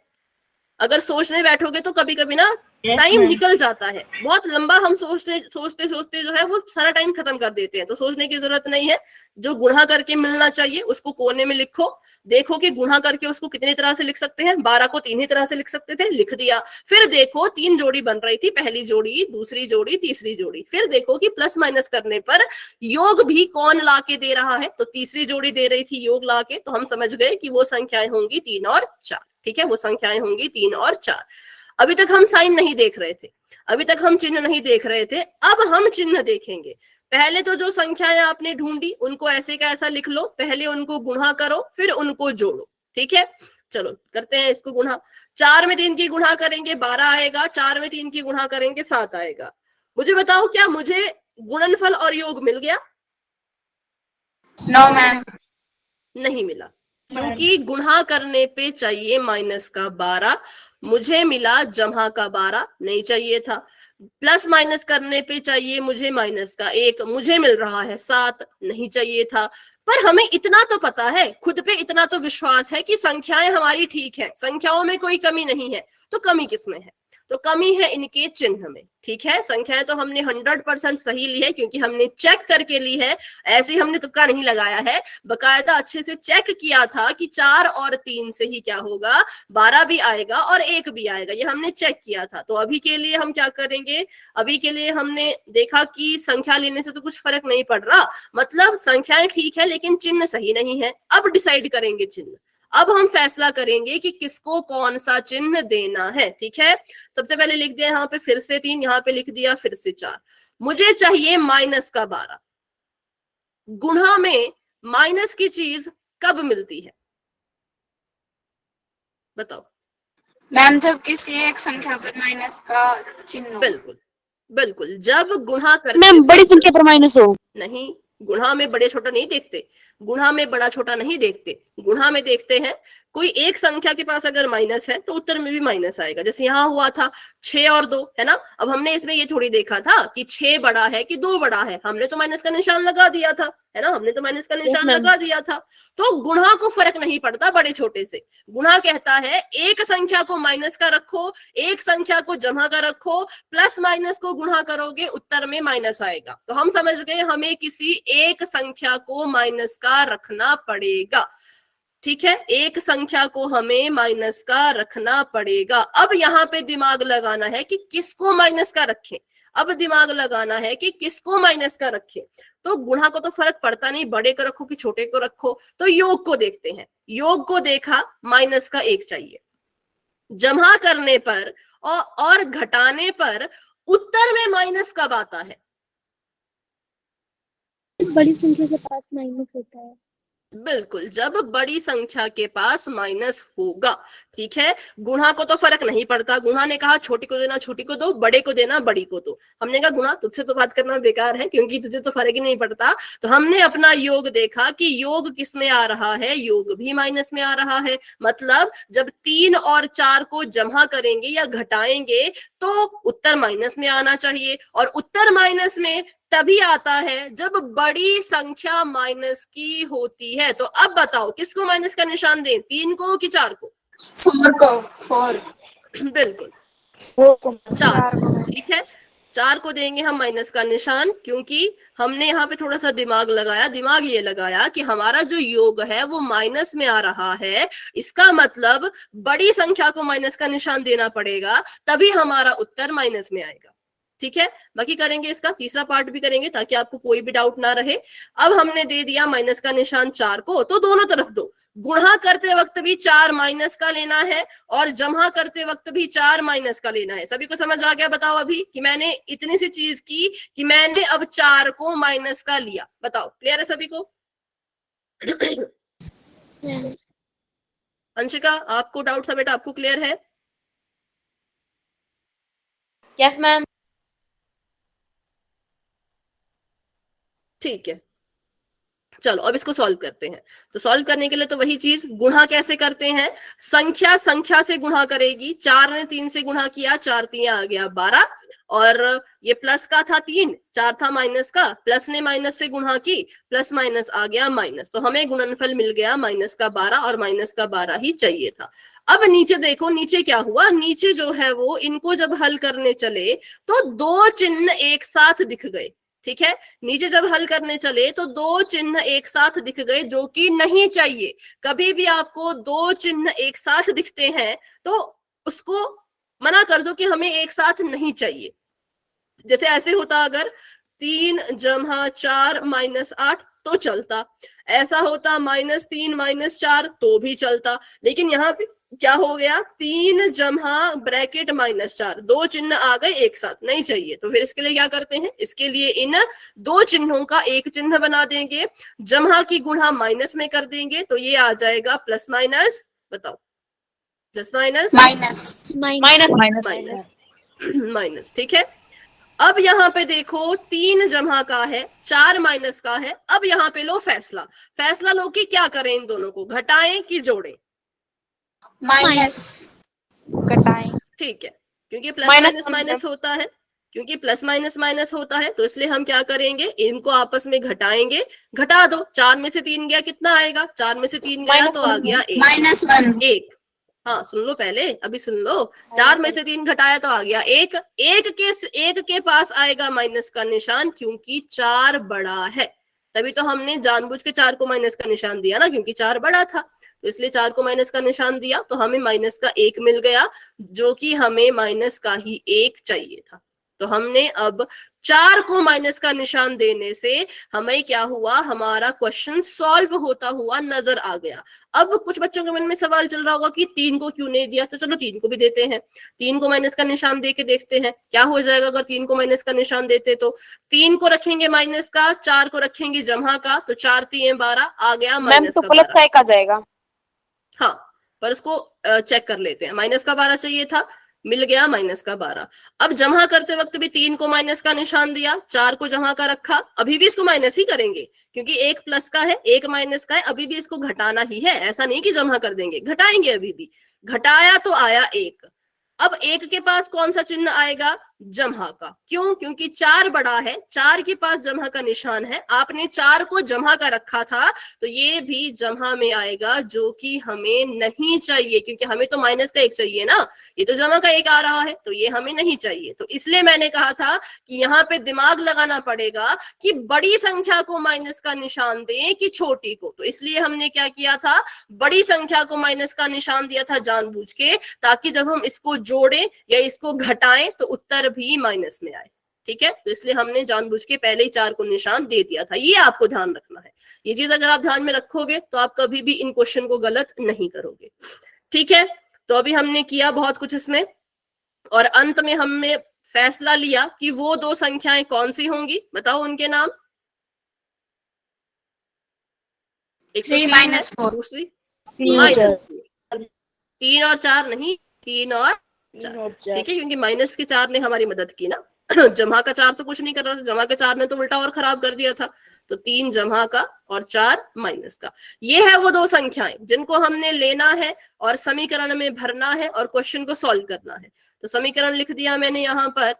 अगर सोचने बैठोगे तो कभी कभी ना टाइम निकल जाता है, बहुत लंबा हम सोचते सोचते जो है वो सारा टाइम खत्म कर देते हैं। तो सोचने की जरूरत नहीं है, जो गुणा करके मिलना चाहिए उसको कोने में लिखो, देखो कि गुणा करके उसको कितनी तरह से लिख सकते हैं। 12 को 3 ही तरह से लिख सकते थे, लिख दिया। फिर देखो 3 जोड़ी बन रही थी, पहली जोड़ी, दूसरी जोड़ी, तीसरी जोड़ी। फिर देखो कि प्लस माइनस करने पर योग भी कौन ला के दे रहा है, तो तीसरी जोड़ी दे रही थी योग ला के, तो हम समझ गए कि वो संख्याएं होंगी 3 और 4। ठीक है, वो संख्याएं होंगी 3 और 4। अभी तक हम साइन नहीं देख रहे थे, अभी तक हम चिन्ह नहीं देख रहे थे, अब हम चिन्ह देखेंगे। पहले तो जो संख्याएं आपने ढूंढी उनको ऐसे का ऐसा लिख लो, पहले उनको गुणा करो फिर उनको जोड़ो। ठीक है, चलो करते हैं इसको गुणा। 4 में 3 की गुणा करेंगे 12 आएगा, 4 में 3 की गुणा करेंगे 7 आएगा। मुझे बताओ क्या मुझे गुणनफल और योग मिल गया?
नो मैम,
नहीं मिला, क्योंकि गुणा करने पे चाहिए माइनस का 12, मुझे मिला जमा का 12, नहीं चाहिए था। प्लस माइनस करने पे चाहिए मुझे माइनस का 1, मुझे मिल रहा है 7, नहीं चाहिए था। पर हमें इतना तो पता है, खुद पे इतना तो विश्वास है कि संख्याएं हमारी ठीक है, संख्याओं में कोई कमी नहीं है। तो कमी किसमें है? तो कमी है इनके चिन्ह में। ठीक है, संख्याएं तो हमने 100% सही ली है क्योंकि हमने चेक करके ली है, ऐसे हमने तुक्का नहीं लगाया है, बकायदा अच्छे से चेक किया था कि 4 और 3 से ही क्या होगा, 12 भी आएगा और 1 भी आएगा, ये हमने चेक किया था। तो अभी के लिए हम क्या करेंगे, अभी के लिए हमने देखा कि संख्या लेने से तो कुछ फर्क नहीं पड़ रहा, मतलब संख्याएं ठीक है लेकिन चिन्ह सही नहीं है। अब डिसाइड करेंगे चिन्ह, अब हम फैसला करेंगे कि किसको कौन सा चिन्ह देना है। ठीक है, सबसे पहले लिख दिया यहाँ पे फिर से 3, यहाँ पे लिख दिया फिर से 4। मुझे चाहिए माइनस का 12। गुणा में माइनस की चीज कब मिलती है बताओ?
मैम जब किसी एक संख्या पर माइनस का चिन्ह हो।
बिल्कुल बिल्कुल, जब गुणा करते
मैम बड़ी संख्या पर माइनस हो।
नहीं, गुणा में बड़े छोटा नहीं देखते, गुणा में बड़ा छोटा नहीं देखते, गुणा में देखते हैं कोई एक संख्या के पास अगर माइनस है तो उत्तर में भी माइनस आएगा। जैसे यहाँ हुआ था 6 और 2, है ना। अब हमने इसमें ये थोड़ी देखा था कि 6 बड़ा है कि 2 बड़ा है, हमने तो माइनस का निशान लगा दिया था, है ना, हमने तो माइनस का निशान
ma'am.
लगा दिया था। तो गुणा को फर्क नहीं पड़ता बड़े छोटे से। गुणा कहता है एक संख्या को माइनस का रखो, एक संख्या को जमा का रखो, प्लस माइनस को गुणा करोगे, उत्तर में माइनस आएगा। तो हम समझ गए हमें किसी एक संख्या को माइनस का रखना पड़ेगा। ठीक है, एक संख्या को हमें माइनस का रखना पड़ेगा। अब यहाँ पे दिमाग लगाना है कि किसको माइनस का रखें। अब दिमाग लगाना है कि किसको माइनस का रखें। तो गुणा को तो फर्क पड़ता नहीं, बड़े को रखो कि छोटे को रखो। तो योग को देखते हैं। योग को देखा, माइनस का 1 चाहिए। जमा करने पर और घटाने पर उत्तर में माइनस कब आता है?
बड़ी संख्या के पास माइनस होता है।
बिल्कुल, जब बड़ी संख्या के पास माइनस होगा। ठीक है, गुणा को तो फर्क नहीं पड़ता। गुणा ने कहा छोटी को देना छोटी को दो, बड़े को देना बड़ी को दो। हमने कहा गुणा तुझसे तो बात करना बेकार है क्योंकि तुझे तो फर्क ही नहीं पड़ता। तो हमने अपना योग देखा कि योग किस में आ रहा है, योग भी माइनस में आ रहा है। मतलब जब 3 और 4 को जमा करेंगे या घटाएंगे तो उत्तर माइनस में आना चाहिए। और उत्तर माइनस में तभी आता है जब बड़ी संख्या माइनस की होती है। तो अब बताओ किसको माइनस का निशान दें, 3 को कि 4 को?
4 को। 4
बिल्कुल, 4 को। ठीक है, 4 को देंगे हम माइनस का निशान, क्योंकि हमने यहाँ पे थोड़ा सा दिमाग लगाया। दिमाग ये लगाया कि हमारा जो योग है वो माइनस में आ रहा है, इसका मतलब बड़ी संख्या को माइनस का निशान देना पड़ेगा, तभी हमारा उत्तर माइनस में आएगा। ठीक है, बाकी करेंगे, इसका तीसरा पार्ट भी करेंगे ताकि आपको कोई भी डाउट ना रहे। अब हमने दे दिया माइनस का निशान 4 को, तो दोनों तरफ दो। गुणा करते वक्त भी 4 माइनस का लेना है और जमा करते वक्त भी 4 माइनस का लेना है। सभी को समझ आ गया? बताओ अभी कि मैंने इतनी सी चीज की कि मैंने अब 4 को माइनस का लिया। बताओ, क्लियर है सभी को? अंशिका, आपको डाउट था बेटा? आपको क्लियर है?
Yes ma'am.
ठीक है, चलो अब इसको सॉल्व करते हैं। तो सॉल्व करने के लिए तो वही चीज, गुणा कैसे करते हैं? संख्या संख्या से गुणा करेगी। 4 ने 3 से गुणा किया, 4 3 आ गया 12, और ये प्लस का था 3, 4 था माइनस का, प्लस ने माइनस से गुणा की, प्लस माइनस आ गया माइनस। तो हमें गुणनफल मिल गया माइनस का 12, और माइनस का 12 ही चाहिए था। अब नीचे देखो, नीचे क्या हुआ? नीचे जो है वो, इनको जब हल करने चले तो 2 चिन्ह एक साथ दिख गए। ठीक है, नीचे जब हल करने चले तो 2 चिन्ह एक साथ दिख गए, जो कि नहीं चाहिए। कभी भी आपको 2 चिन्ह एक साथ दिखते हैं तो उसको मना कर दो कि हमें एक साथ नहीं चाहिए। जैसे ऐसे होता अगर 3 जमा 4 माइनस 8 तो चलता, ऐसा होता -3 -4 तो भी चलता। लेकिन यहाँ पे क्या हो गया? 3 जमा ब्रैकेट -4, 2 चिन्ह आ गए एक साथ, नहीं चाहिए। तो फिर इसके लिए क्या करते हैं? इसके लिए इन 2 चिन्हों का एक चिन्ह बना देंगे, जमा की गुणा माइनस में कर देंगे, तो ये आ जाएगा प्लस माइनस। बताओ, plus minus
minus
minus minus. ठीक है, अब यहाँ पे देखो 3 जमा का है, 4 माइनस का है। अब यहाँ पे लो फैसला, फैसला लो कि क्या करें, इन दोनों को घटाएं कि जोड़ें?
माइनस
घटाएं।
ठीक है, क्योंकि प्लस माइनस माइनस होता है, क्योंकि प्लस माइनस माइनस होता है, तो इसलिए हम क्या करेंगे? इनको आपस में घटाएंगे। घटा दो, 4 में से 3 गया, कितना आएगा? 4 में से 3 गया तो आ गया 1। 1, हाँ सुन लो पहले, अभी सुन लो। 4 में से 3 घटाया तो आ गया 1। एक के पास आएगा माइनस का निशान, क्योंकि 4 बड़ा है। तभी तो हमने जानबूझ के 4 को माइनस का निशान दिया ना, क्योंकि 4 बड़ा था, तो इसलिए 4 को माइनस का निशान दिया। तो हमें माइनस का 1 मिल गया, जो कि हमें माइनस का ही 1 चाहिए था। तो हमने अब 4 को माइनस का निशान देने से हमें क्या हुआ? हमारा क्वेश्चन सॉल्व होता हुआ नजर आ गया। अब कुछ बच्चों के मन में सवाल चल रहा होगा कि 3 को क्यों नहीं दिया? तो चलो 3 को भी देते हैं। 3 को माइनस का निशान दे के देखते हैं क्या हो जाएगा अगर 3 को माइनस का निशान देते। तो 3 को रखेंगे माइनस का, 4 को रखेंगे जमा का, तो 4 3 12 आ गया माइनस का 12।
प्लस का 1 आ जाएगा।
हाँ, पर उसको चेक कर लेते हैं। माइनस का 12 चाहिए था, मिल गया माइनस का 12। अब जमा करते वक्त भी 3 को माइनस का निशान दिया, 4 को जमा का रखा, अभी भी इसको माइनस ही करेंगे क्योंकि एक प्लस का है एक माइनस का है, अभी भी इसको घटाना ही है, ऐसा नहीं कि जमा कर देंगे, घटाएंगे। अभी भी घटाया तो आया 1। अब 1 के पास कौन सा चिन्ह आएगा? जमा का। क्यों? क्योंकि 4 बड़ा है, 4 के पास जमा का निशान है, आपने 4 को जमा का रखा था, तो ये भी जमा में आएगा, जो कि हमें नहीं चाहिए, क्योंकि हमें तो माइनस का 1 चाहिए ना, ये तो जमा का 1 आ रहा है, तो ये हमें नहीं चाहिए। तो इसलिए मैंने कहा था कि यहाँ पे दिमाग लगाना पड़ेगा कि बड़ी संख्या को माइनस का निशान दें कि छोटी को। तो इसलिए हमने क्या किया था, बड़ी संख्या को माइनस का निशान दिया था जानबूझ के, ताकि जब हम इसको जोड़ें या इसको घटाएं तो उत्तर भी माइनस में आए। ठीक है, तो इसलिए हमने जानबूझ के पहले ही 4 को निशान दे दिया था। ये आपको ध्यान रखना है, ये चीज अगर आप ध्यान में रखोगे तो आप कभी भी इन क्वेश्चन को गलत नहीं करोगे। ठीक है, तो अभी हमने किया बहुत कुछ इसमें, और अंत में हमने फैसला लिया कि वो 2 संख्याएं कौन सी होंगी, बताओ उनके नाम।
3 minus 4.
दूसरी
तीन
माइनस 3 और 4 नहीं, 3 और 4। ठीक है, क्योंकि माइनस के 4 ने हमारी मदद की ना जमा का 4 तो कुछ नहीं कर रहा था, जमा के 4 ने तो उल्टा और खराब कर दिया था। तो 3 जमा का और 4 माइनस का, ये है वो 2 संख्याएं जिनको हमने लेना है और समीकरण में भरना है और क्वेश्चन को सॉल्व करना है। तो समीकरण लिख दिया मैंने यहाँ पर,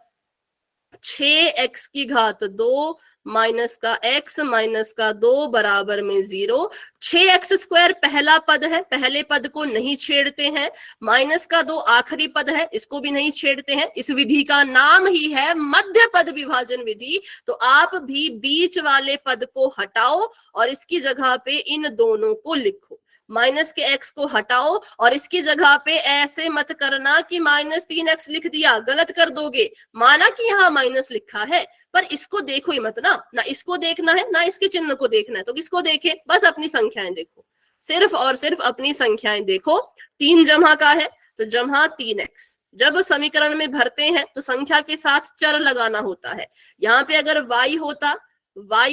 6x की घात 2 माइनस का x माइनस का 2 बराबर में 0। 6x स्क्वायर पहला पद है, पहले पद को नहीं छेड़ते हैं। माइनस का 2 आखिरी पद है, इसको भी नहीं छेड़ते हैं। इस विधि का नाम ही है मध्य पद विभाजन विधि। तो आप भी बीच वाले पद को हटाओ और इसकी जगह पे इन दोनों को लिखो। माइनस के x को हटाओ और इसकी जगह पे ऐसे मत करना कि -3x लिख दिया, गलत कर दोगे। माना कि यहाँ माइनस लिखा है, पर इसको देखो ही मत ना इसको देखना है ना इसके चिन्ह को देखना है। तो किसको देखे? बस अपनी संख्याएं देखो, सिर्फ और सिर्फ अपनी संख्याएं देखो। 3 जमा का है तो जमा 3x। जब समीकरण में भरते हैं तो संख्या के साथ चर लगाना होता है। यहाँ पे अगर y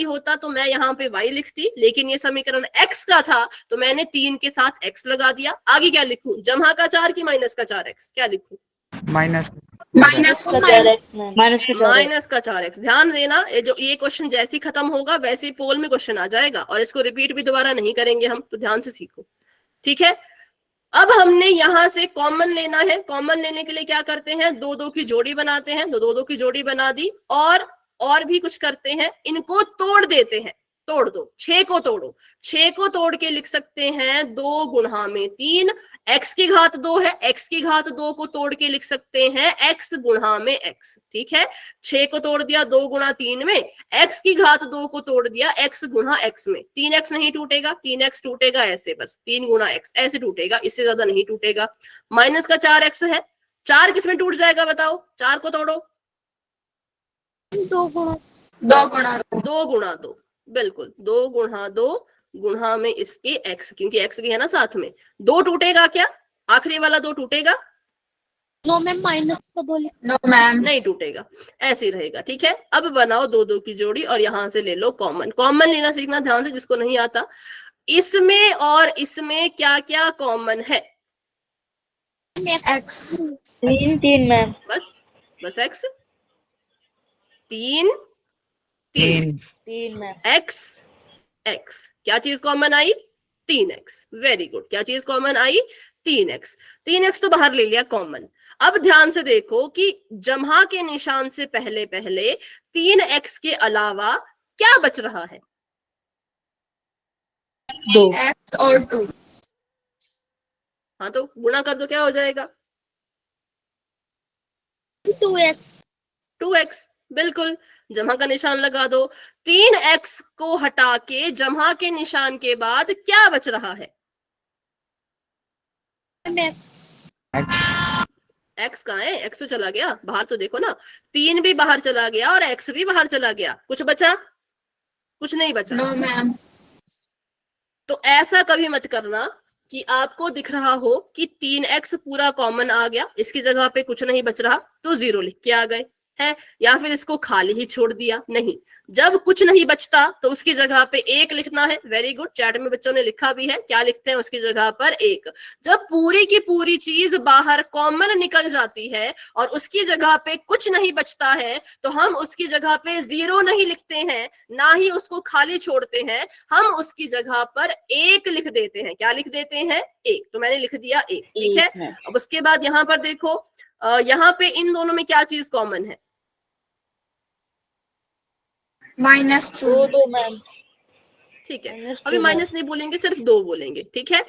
होता तो मैं यहाँ पे y लिखती, लेकिन ये समीकरण x का था तो मैंने 3 के साथ x लगा दिया। आगे क्या लिखूं? जमा का 4 की माइनस का 4x? क्या लिखूं?
Minus
माइनस का 4x। ध्यान देना, ये क्वेश्चन जैसे ही खत्म होगा वैसे ही पोल में क्वेश्चन आ जाएगा, और इसको रिपीट भी दोबारा नहीं करेंगे हम, तो ध्यान से सीखो। ठीक है, अब हमने यहां से कॉमन लेना है। कॉमन लेने के लिए क्या करते हैं? 2-2 की जोड़ी बनाते हैं। तो 2-2 की जोड़ी बना दी, और भी कुछ करते हैं, इनको तोड़ देते हैं। तोड़ दो, 6 को तोड़ो। 6 को तोड़ के लिख सकते हैं 2 गुणा में 3। x की घात 2 है, x की घात 2 को तोड़ के लिख सकते हैं x गुणा में x। ठीक है, 6 को तोड़ दिया 2 गुणा 3 में, x की घात 2 को तोड़ दिया x गुणा x में। 3x नहीं टूटेगा, 3x टूटेगा ऐसे, बस 3 गुणा x ऐसे टूटेगा, इससे ज्यादा नहीं टूटेगा। माइनस का 4x है, 4 किसमें टूट जाएगा बताओ? 4 को तोड़ो।
2 गुणा 2।
बिल्कुल, 2 गुणा 2 गुणा में इसके x, क्योंकि x भी है ना साथ में। 2 टूटेगा क्या? आखिरी वाला 2 टूटेगा?
नो मैम, माइनस का 2 नो मैम,
नहीं टूटेगा, ऐसे ही रहेगा। ठीक है, अब बनाओ 2-2 की जोड़ी और यहां से ले लो कॉमन। कॉमन लेना सीखना ध्यान से, जिसको नहीं आता। इसमें और इसमें क्या क्या कॉमन है?
x
3 ma'am.
बस x। 3
मैम।
x क्या चीज कॉमन आई? 3x। वेरी गुड, क्या चीज कॉमन आई? 3x। 3x तो बाहर ले लिया कॉमन। अब ध्यान से देखो कि जमा के निशान से पहले 3x के अलावा क्या बच रहा है?
2
x और 2।
हाँ, तो गुणा कर दो, क्या हो जाएगा? 2x। बिल्कुल, जमा का निशान लगा दो। 3x को हटा के जमा के निशान के बाद क्या बच रहा है? x कहाँ है? x तो चला गया बाहर, तो देखो ना, 3 भी बाहर चला गया और x भी बाहर चला गया। कुछ बचा? कुछ नहीं बचा।
No ma'am.
तो ऐसा कभी मत करना कि आपको दिख रहा हो कि 3x पूरा कॉमन आ गया, इसकी जगह पे कुछ नहीं बच रहा, तो 0 लिख के आ गए। है, या फिर इसको खाली ही छोड़ दिया? नहीं, जब कुछ नहीं बचता तो उसकी जगह पे एक लिखना है। वेरी गुड, चैट में बच्चों ने लिखा भी है, क्या लिखते हैं उसकी जगह पर? एक। जब पूरी की पूरी चीज बाहर कॉमन निकल जाती है और उसकी जगह पे कुछ नहीं बचता है तो हम उसकी जगह पे 0 नहीं लिखते हैं, ना ही उसको खाली छोड़ते हैं, हम उसकी जगह पर एक लिख देते हैं। क्या लिख देते हैं? एक। तो मैंने लिख दिया एक, ठीक है। अब उसके बाद यहाँ पर देखो, यहाँ पे इन दोनों में क्या चीज कॉमन है?
-2 मैम।
ठीक है, अभी माइनस नहीं बोलेंगे, सिर्फ 2 बोलेंगे, ठीक है।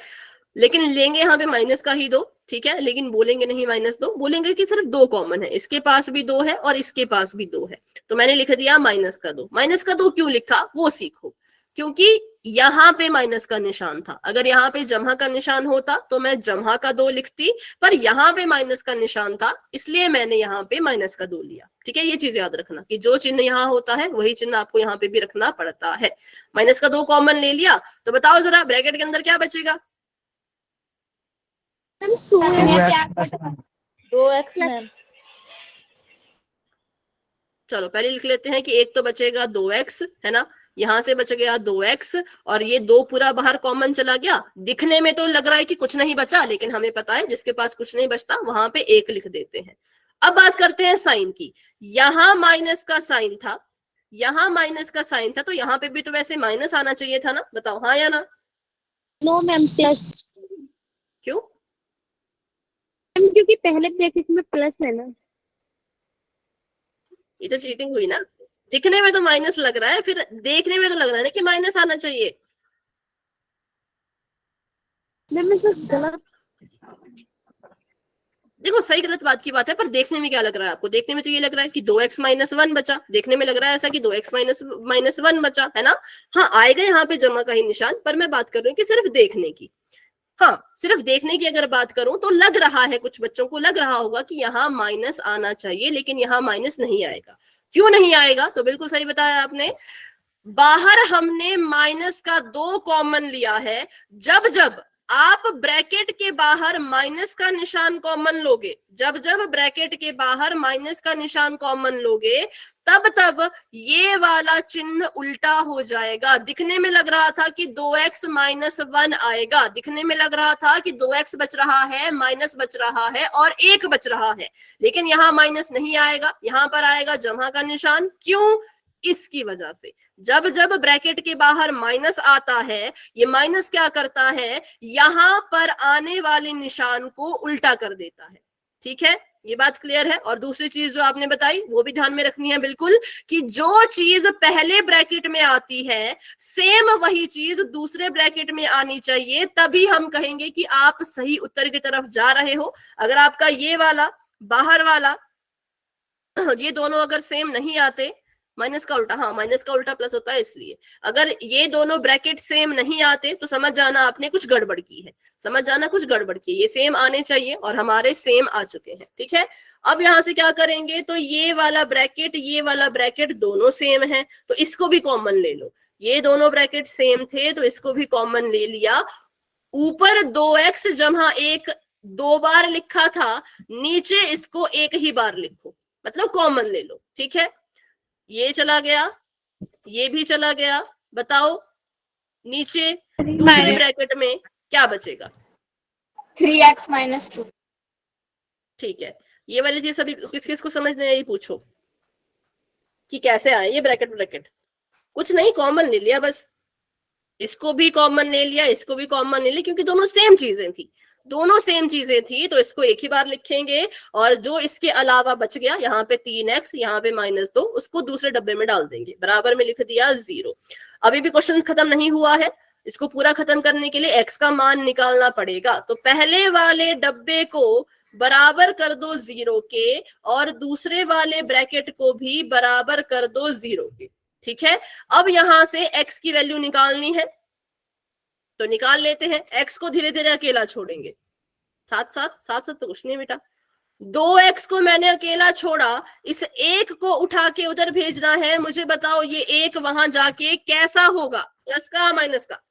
लेकिन लेंगे यहाँ पे माइनस का ही 2, ठीक है, लेकिन बोलेंगे नहीं -2, बोलेंगे कि सिर्फ 2 कॉमन है, इसके पास भी 2 है और इसके पास भी 2 है। तो मैंने लिख दिया माइनस का 2। माइनस का 2 क्यों लिखा वो सीखो, क्योंकि यहाँ पे माइनस का निशान था। अगर यहाँ पे जमा का निशान होता तो मैं जमा का 2 लिखती, पर यहाँ पे माइनस का निशान था इसलिए मैंने यहाँ पे माइनस का 2 लिया, ठीक है। ये चीज याद रखना कि जो चिन्ह यहाँ होता है वही चिन्ह आपको यहाँ पे भी रखना पड़ता है। माइनस का 2 कॉमन ले लिया, तो बताओ जरा ब्रैकेट के अंदर क्या बचेगा?
2x ma'am.
चलो पहले लिख लेते हैं कि एक तो बचेगा 2x, है ना, यहां से बच गया 2x और ये 2 पूरा बाहर कॉमन चला गया। दिखने में तो लग रहा है कि कुछ नहीं बचा, लेकिन हमें पता है जिसके पास कुछ नहीं बचता वहां पे 1 लिख देते हैं। अब बात करते हैं साइन की। यहां माइनस का साइन था, यहां माइनस का साइन था, तो यहाँ पे भी तो वैसे माइनस आना चाहिए था ना, बताओ हाँ या ना?
No ma'am, plus.
क्यों?
क्योंकि पहले ब्रैकेट में प्लस है ना।
ये तो चीटिंग हुई ना, दिखने में तो माइनस लग रहा है, फिर देखने में तो लग रहा है ना कि माइनस आना चाहिए।
गलत।
देखो सही गलत बात की बात है, पर देखने में क्या लग रहा है आपको? देखने में तो ये लग रहा है कि 2x - 1 बचा, देखने में लग रहा है ऐसा कि 2x - 1 बचा, है ना। हाँ आएगा यहाँ पे जमा का ही निशान, पर मैं बात कर रही हूँ कि सिर्फ देखने की। हाँ, सिर्फ देखने की अगर बात करूं तो लग रहा है, कुछ बच्चों को लग रहा होगा कि यहाँ माइनस आना चाहिए, लेकिन यहाँ माइनस नहीं आएगा। क्यों नहीं आएगा? तो बिल्कुल सही बताया आपने, बाहर हमने माइनस का 2 कॉमन लिया है। जब जब आप ब्रैकेट के बाहर माइनस का निशान कॉमन लोगे, जब जब ब्रैकेट के बाहर माइनस का निशान कॉमन लोगे, तब तब ये वाला चिन्ह उल्टा हो जाएगा। दिखने में लग रहा था कि 2x - 1 आएगा, दिखने में लग रहा था कि 2x बच रहा है, माइनस बच रहा है और 1 बच रहा है, लेकिन यहाँ माइनस नहीं आएगा, यहाँ पर आएगा जमा का निशान। क्यों? इसकी वजह से जब जब ब्रैकेट के बाहर माइनस आता है, ये माइनस क्या करता है, यहां पर आने वाले निशान को उल्टा कर देता है, ठीक है। ये बात क्लियर है। और दूसरी चीज जो आपने बताई वो भी ध्यान में रखनी है बिल्कुल, कि जो चीज पहले ब्रैकेट में आती है सेम वही चीज दूसरे ब्रैकेट में आनी चाहिए, तभी हम कहेंगे कि आप सही उत्तर की तरफ जा रहे हो। अगर आपका ये वाला बाहर वाला ये दोनों अगर सेम नहीं आते, माइनस का उल्टा, हाँ माइनस का उल्टा प्लस होता है, इसलिए अगर ये दोनों ब्रैकेट सेम नहीं आते तो समझ जाना आपने कुछ गड़बड़ की है, समझ जाना कुछ गड़बड़ की है। ये सेम आने चाहिए और हमारे सेम आ चुके हैं, ठीक है। अब यहां से क्या करेंगे, तो ये वाला ब्रैकेट दोनों सेम है, तो इसको भी कॉमन ले लो। ये दोनों ब्रैकेट सेम थे तो इसको भी कॉमन ले लिया। ऊपर 2x जमा 1 2 बार लिखा था, नीचे इसको 1 ही बार लिखो, मतलब कॉमन ले लो, ठीक है। ये चला गया, ये भी चला गया, बताओ नीचे दूसरे ब्रैकेट में क्या बचेगा?
3x - 2।
ठीक है, ये वाली चीज सभी किस किस को समझने है, ये पूछो कि कैसे आए ये ब्रैकेट। कुछ नहीं, कॉमन ले लिया बस, इसको भी कॉमन ले लिया, इसको भी कॉमन ले लिया, क्योंकि दोनों सेम चीजें थी, तो इसको एक ही बार लिखेंगे। और जो इसके अलावा बच गया, यहाँ पे 3x, यहाँ पे -2, उसको दूसरे डब्बे में डाल देंगे, बराबर में लिख दिया 0। अभी भी क्वेश्चन खत्म नहीं हुआ है, इसको पूरा खत्म करने के लिए x का मान निकालना पड़ेगा। तो पहले वाले डब्बे को बराबर कर दो 0 के और दूसरे वाले ब्रैकेट को भी बराबर कर दो 0 के, ठीक है। अब यहां से x की वैल्यू निकालनी है तो निकाल लेते हैं। x को धीरे धीरे अकेला छोड़ेंगे, साथ साथ तो कुछ नहीं बेटा। 2x को मैंने अकेला छोड़ा, इस 1 को उठा के उधर भेजना है। मुझे बताओ ये 1 वहां जाके कैसा होगा, प्लस का माइनस का?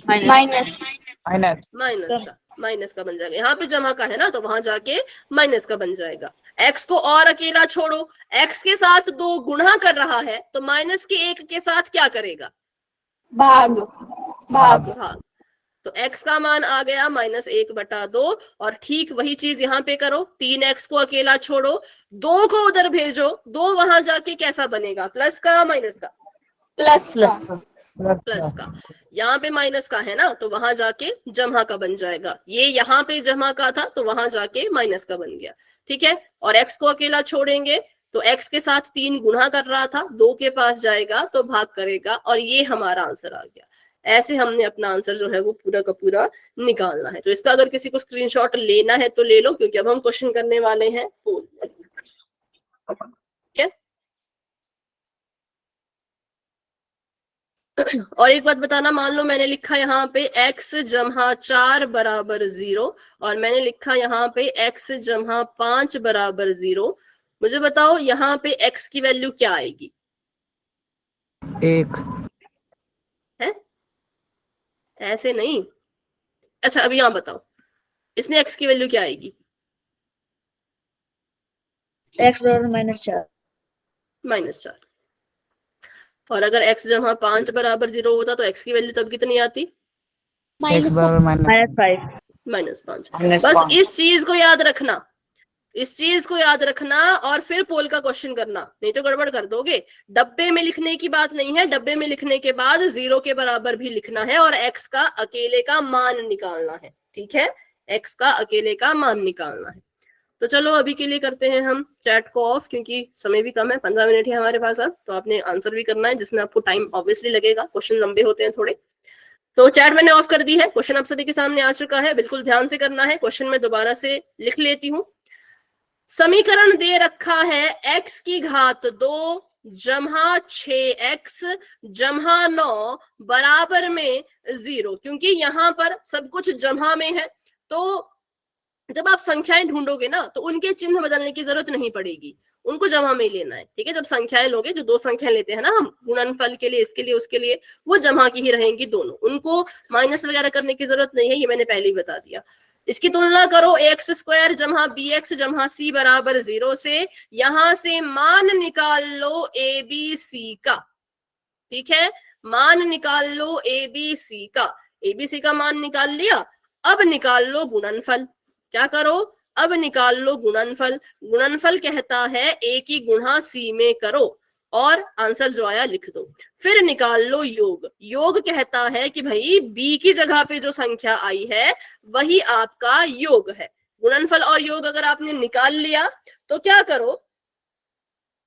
माइनस।
माइनस का बन जाएगा। यहाँ पे जमा का है ना, तो वहां जाके माइनस का बन जाएगा। x को और अकेला छोड़ो, x के साथ 2 गुणा कर रहा है, तो माइनस के 1 के साथ क्या करेगा?
भाग।
भाग। तो x का मान आ गया -1/2, और ठीक वही चीज यहाँ पे करो। 3x को अकेला छोड़ो, 2 को उधर भेजो, 2 वहां जाके कैसा बनेगा? प्लस का माइनस का? प्लस का। यहाँ पे माइनस का है ना, तो वहां जाके जमा का बन जाएगा। ये यहाँ पे जमा का था, तो वहां जाके माइनस का बन गया। ठीक है, और x को अकेला छोड़ेंगे तो x के साथ 3 गुणा कर रहा था, 2 के पास जाएगा तो भाग करेगा, और ये हमारा आंसर आ गया। ऐसे हमने अपना आंसर जो है वो पूरा का पूरा निकालना है। तो इसका अगर किसी को स्क्रीनशॉट लेना है तो ले लो, क्योंकि अब हम क्वेश्चन करने वाले हैं पोल। ठीक है, और एक बात बताना, मान लो मैंने लिखा यहाँ पे x जमा 4 बराबर 0, और मैंने लिखा यहाँ पे x जमा 5 बराबर 0। मुझे बताओ यहाँ पे x की वैल्यू क्या आएगी?
1
है, ऐसे नहीं। अच्छा, अभी यहाँ बताओ, इसमें x की वैल्यू क्या आएगी?
x बराबर -4।
-4। और अगर x जमा 5 बराबर 0 होता तो x की वैल्यू तब कितनी आती?
x बराबर
-5। बस इस चीज को याद रखना, इस चीज को याद रखना, और फिर पोल का क्वेश्चन करना, नहीं तो गड़बड़ कर दोगे। डब्बे में लिखने की बात नहीं है, डब्बे में लिखने के बाद 0 के बराबर भी लिखना है, और x का अकेले का मान निकालना है। ठीक है, x का अकेले का मान निकालना है। तो चलो अभी के लिए करते हैं हम चैट को ऑफ, क्योंकि समय भी कम है, 15 मिनट है हमारे पास अब। तो आपने आंसर भी करना है, जिसमें आपको टाइम ऑब्वियसली लगेगा, क्वेश्चन लंबे होते हैं थोड़े। तो चैट मैंने ऑफ कर दी है, क्वेश्चन आप सभी के सामने आ चुका है, बिल्कुल ध्यान से करना है। क्वेश्चन में दोबारा से लिख लेती हूँ। समीकरण दे रखा है x की घात 2 जमा 6x जमा 9 बराबर में 0, क्योंकि यहाँ पर सब कुछ जमा में है, तो जब आप संख्याएं ढूंढोगे ना, तो उनके चिन्ह बदलने की जरूरत नहीं पड़ेगी, उनको जमा में ही लेना है। ठीक है, जब संख्याएं लोगे, जो 2 संख्याएं लेते हैं ना हम गुणनफल के लिए, इसके लिए उसके लिए, वो जमा की ही रहेंगी दोनों, उनको माइनस वगैरह करने की जरूरत नहीं है, ये मैंने पहले ही बता दिया। इसकी तुलना करो x² जमा bx जमा c बराबर 0 से, यहां से मान निकाल लो abc का। ठीक है, मान निकाल लो abc का। abc का मान निकाल लिया, अब निकाल लो गुणनफल। क्या करो? अब निकाल लो गुणनफल। गुणनफल कहता है a की गुणा c में करो, और आंसर जो आया लिख दो। फिर निकाल लो योग। योग कहता है कि भाई b की जगह पे जो संख्या आई है वही आपका योग है। गुणनफल और योग अगर आपने निकाल लिया तो क्या करो,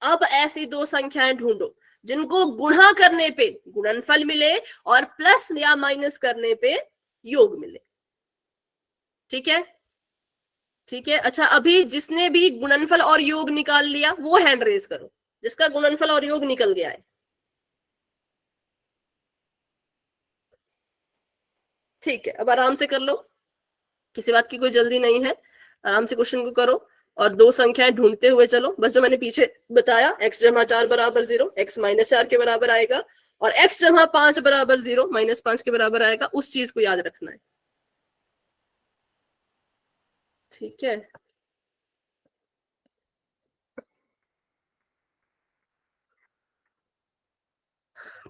अब ऐसी 2 संख्याएं ढूंढो जिनको गुणा करने पे गुणनफल मिले और प्लस या माइनस करने पे योग मिले। ठीक है, ठीक है। अच्छा, अभी जिसने भी गुणनफल और योग निकाल लिया वो हैंड रेज करो, जिसका गुणनफल और योग निकल गया है। ठीक है, अब आराम से कर लो, किसी बात की कोई जल्दी नहीं है, आराम से क्वेश्चन को करो और 2 संख्याएं ढूंढते हुए चलो। बस जो मैंने पीछे बताया, x जमा 4 बराबर 0, x -4 के बराबर आएगा, और x जमा 5 बराबर 0, -5 के बराबर आएगा, उस चीज को याद रखना है। ठीक है,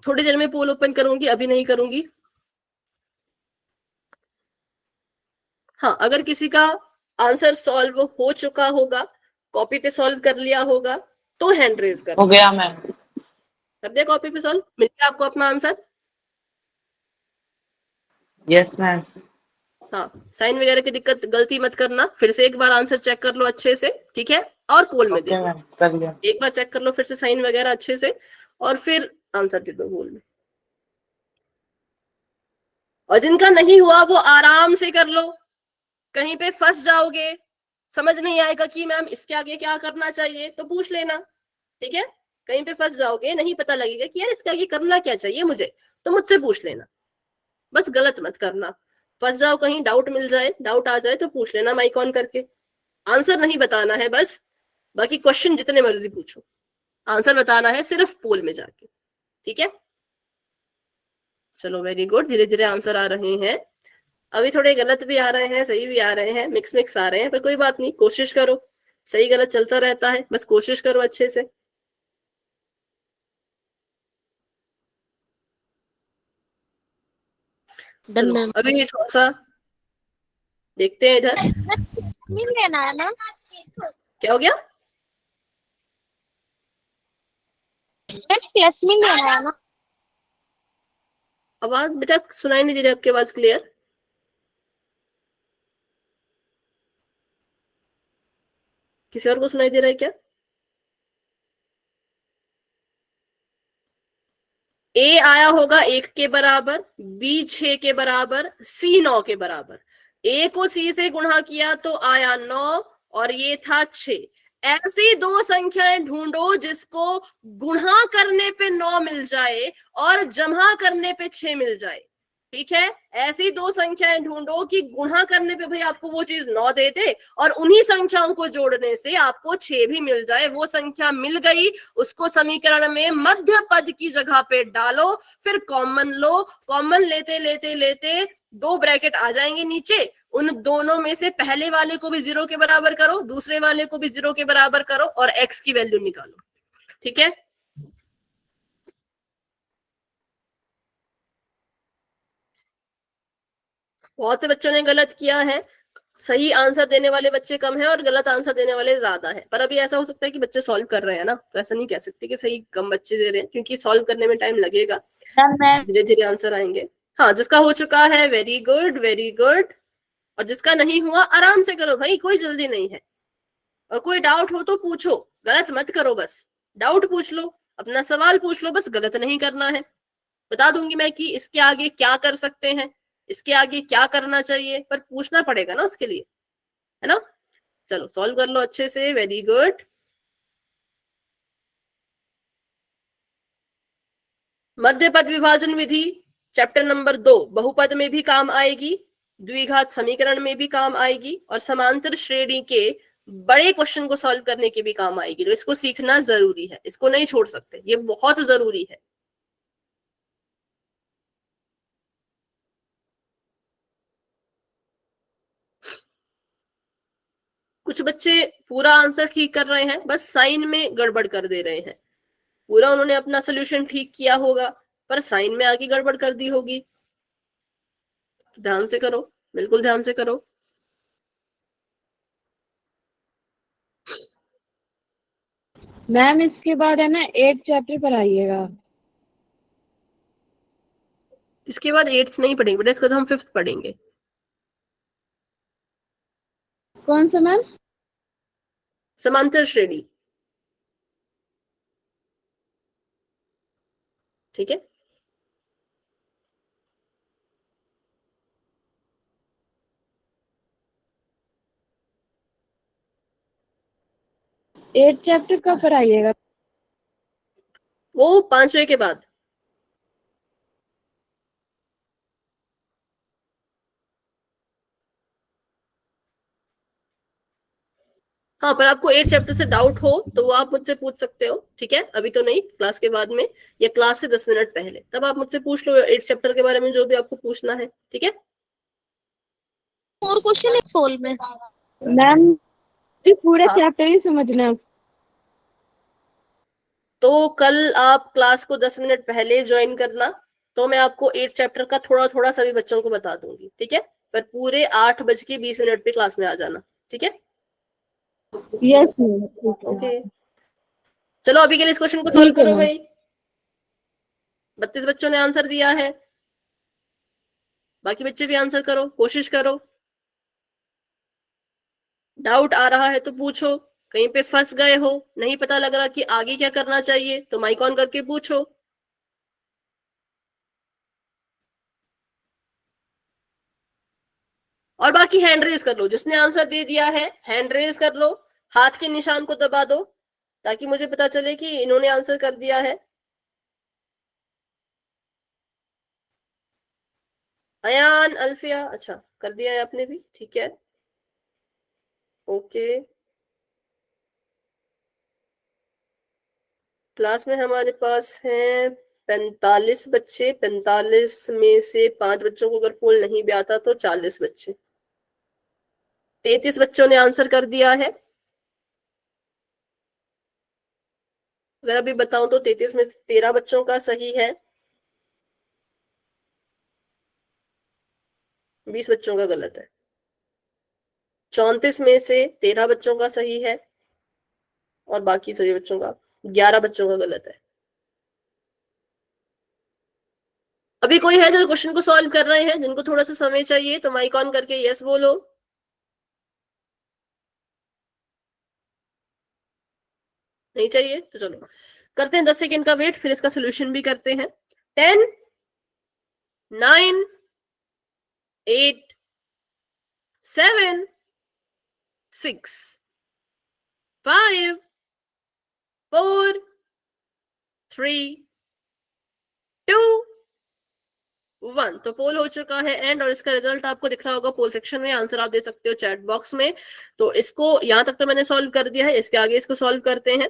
थोड़ी देर में पोल ओपन करूंगी, अभी नहीं करूंगी। हाँ, अगर किसी का आंसर सॉल्व हो चुका होगा, कॉपी पे सॉल्व कर लिया होगा, तो हैंड रेज कर।
हो गया मैम।
कर दिया कॉपी पे सॉल्व? मिल गया आपको अपना आंसर?
Yes ma'am.
हाँ, साइन वगैरह की दिक्कत गलती मत करना, फिर से एक बार आंसर चेक कर लो अच्छे से। ठीक है, और पोल में दे दो,
कर लिया।
एक बार चेक कर लो फिर से साइन वगैरह अच्छे से, और फिर आंसर दे दो पोल में। और जिनका नहीं हुआ वो आराम से कर लो, कहीं पे फंस जाओगे, समझ नहीं आएगा कि मैम इसके आगे क्या करना चाहिए, तो पूछ लेना। ठीक है, कहीं पे फंस जाओगे, नहीं पता लगेगा कि यार इसके आगे करना क्या चाहिए मुझे, तो मुझसे पूछ लेना, बस गलत मत करना। फंस जाओ कहीं, डाउट मिल जाए, डाउट आ जाए तो पूछ लेना माइक ऑन करके। आंसर नहीं बताना है बस, बाकी क्वेश्चन जितने मर्जी पूछो, आंसर बताना है सिर्फ पोल में जाके। ठीक है, चलो वेरी गुड, धीरे धीरे आंसर आ रहे हैं। अभी थोड़े गलत भी आ रहे हैं, सही भी आ रहे हैं, मिक्स मिक्स आ रहे हैं, पर कोई बात नहीं, कोशिश करो, सही गलत चलता रहता है, बस कोशिश करो अच्छे से।
डन
चलो
मैम।
अभी थोड़ा सा देखते हैं इधर
मिल लेना है ना।
क्या हो गया।
प्लस में लेना है ना।
आवाज बेटा सुनाई नहीं दे रही, आपकी आवाज क्लियर। किसी और को सुनाई दे रहा है क्या। ए आया होगा 1 के बराबर, बी 6 के बराबर, सी 9 के बराबर। ए को सी से गुणा किया तो आया 9 और ये था 6। ऐसी दो संख्याएं ढूंढो जिसको गुणा करने पे 9 मिल जाए और जमा करने पे 6 मिल जाए। ठीक है, ऐसी दो संख्याएं ढूंढो कि गुणा करने पे भाई आपको वो चीज 9 दे दे और उन्हीं संख्याओं को जोड़ने से आपको 6 भी मिल जाए। वो संख्या मिल गई, उसको समीकरण में मध्य पद की जगह पे डालो, फिर कॉमन लो। कॉमन लेते लेते लेते 2 ब्रैकेट आ जाएंगे नीचे, उन दोनों में से पहले वाले को भी 0 के बराबर करो, दूसरे वाले को भी 0 के बराबर करो और x की वैल्यू निकालो। ठीक है, बहुत से बच्चों ने गलत किया है, सही आंसर देने वाले बच्चे कम है और गलत आंसर देने वाले ज्यादा है। पर अभी ऐसा हो सकता है कि बच्चे सॉल्व कर रहे हैं ना, तो ऐसा नहीं कह सकते कि सही कम बच्चे दे रहे हैं, क्योंकि सॉल्व करने में टाइम लगेगा, धीरे धीरे आंसर आएंगे। हाँ, जिसका हो चुका है वेरी गुड वेरी गुड, और जिसका नहीं हुआ आराम से करो भाई, कोई जल्दी नहीं है। और कोई डाउट हो तो पूछो, गलत मत करो, बस डाउट पूछ लो, अपना सवाल पूछ लो, बस गलत नहीं करना है। बता दूंगी मैं कि इसके आगे क्या कर सकते हैं, इसके आगे क्या करना चाहिए, पर पूछना पड़ेगा ना उसके लिए, है ना। चलो सॉल्व कर लो अच्छे से, वेरी गुड। मध्य पद विभाजन विधि चैप्टर नंबर 2 बहुपद में भी काम आएगी, द्विघात समीकरण में भी काम आएगी और समांतर श्रेणी के बड़े क्वेश्चन को सॉल्व करने के भी काम आएगी। तो इसको सीखना जरूरी है, इसको नहीं छोड़ सकते, ये बहुत जरूरी है। कुछ बच्चे पूरा आंसर ठीक कर रहे हैं, बस साइन में गड़बड़ कर दे रहे हैं। पूरा उन्होंने अपना सोल्यूशन ठीक किया होगा, पर साइन में आगे गड़बड़ कर दी होगी। ध्यान से करो, बिल्कुल ध्यान से करो।
मैम इसके बाद है ना 8 चैप्टर पर आइएगा।
इसके बाद 8th नहीं पढ़ेंगे बेटा, इसके बाद हम 5th पढ़ेंगे।
कौन सा मैम।
समांतर श्रेणी। ठीक है,
एट चैप्टर कब पर आइएगा।
वो 5वें के बाद। हाँ, पर आपको 8 चैप्टर से डाउट हो तो वो आप मुझसे पूछ सकते हो। ठीक है, अभी तो नहीं, क्लास के बाद में या क्लास से 10 मिनट पहले, तब आप मुझसे पूछ लो 8 चैप्टर के बारे में जो भी आपको पूछना है। ठीक है,
और क्वेश्चन है सोल में।
मैम पूरा
हाँ।
चैप्टर ही समझना।
तो कल आप क्लास को 10 मिनट पहले ज्वाइन करना, तो मैं आपको 8 चैप्टर का थोड़ा थोड़ा सभी बच्चों को बता दूंगी। ठीक है, पर पूरे 8:20 पे क्लास में आ जाना। ठीक है,
यस मैम, ठीक है।
ओके। चलो अभी के लिए इस क्वेश्चन को सॉल्व
ठीक है
करो
मैम।
भाई। 32 बच्चों ने आंसर दिया है, बाकी बच्चे भी आंसर करो, कोशिश करो। डाउट आ रहा है तो पूछो, कहीं पे फंस गए हो, नहीं पता लग रहा कि आगे क्या करना चाहिए, तो माइक ऑन करके पूछो। और बाकी हैंड रेज कर लो, जिसने आंसर दे दिया है हैंड रेज कर लो, हाथ के निशान को दबा दो, ताकि मुझे पता चले कि इन्होंने आंसर कर दिया है। अयान, अल्फिया, अच्छा कर दिया है आपने भी, ठीक है, ओके। क्लास में हमारे पास है 45 बच्चे, 45 में से 5 बच्चों को अगर पोल नहीं भी आता तो 40 बच्चे। 33 बच्चों ने आंसर कर दिया है। अगर अभी बताऊं तो 33 में से 13 बच्चों का सही है, 20 बच्चों का गलत है। 34 में से 13 बच्चों का सही है और बाकी सभी बच्चों का 11 बच्चों का गलत है। अभी कोई है जो क्वेश्चन को सॉल्व कर रहे हैं, जिनको थोड़ा सा समय चाहिए तो माइक ऑन करके यस बोलो। नहीं चाहिए तो चलो करते हैं 10 सेकेंड का वेट, फिर इसका सोल्यूशन भी करते हैं। 10 9 8 7 6 5 4 3 2 1। तो पोल हो चुका है एंड, और इसका रिजल्ट आपको दिख रहा होगा पोल सेक्शन में। आंसर आप दे सकते हो चैट बॉक्स में। तो इसको यहां तक तो मैंने सॉल्व कर दिया है, इसके आगे इसको सॉल्व करते हैं।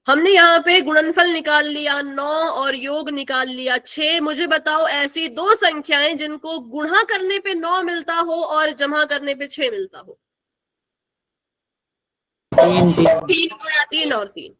हमने यहाँ पे गुणनफल निकाल लिया 9 और योग निकाल लिया 6। मुझे बताओ ऐसी दो संख्याएं जिनको गुणा करने पे 9 मिलता हो और जमा करने पे 6 मिलता हो। 3 और 3,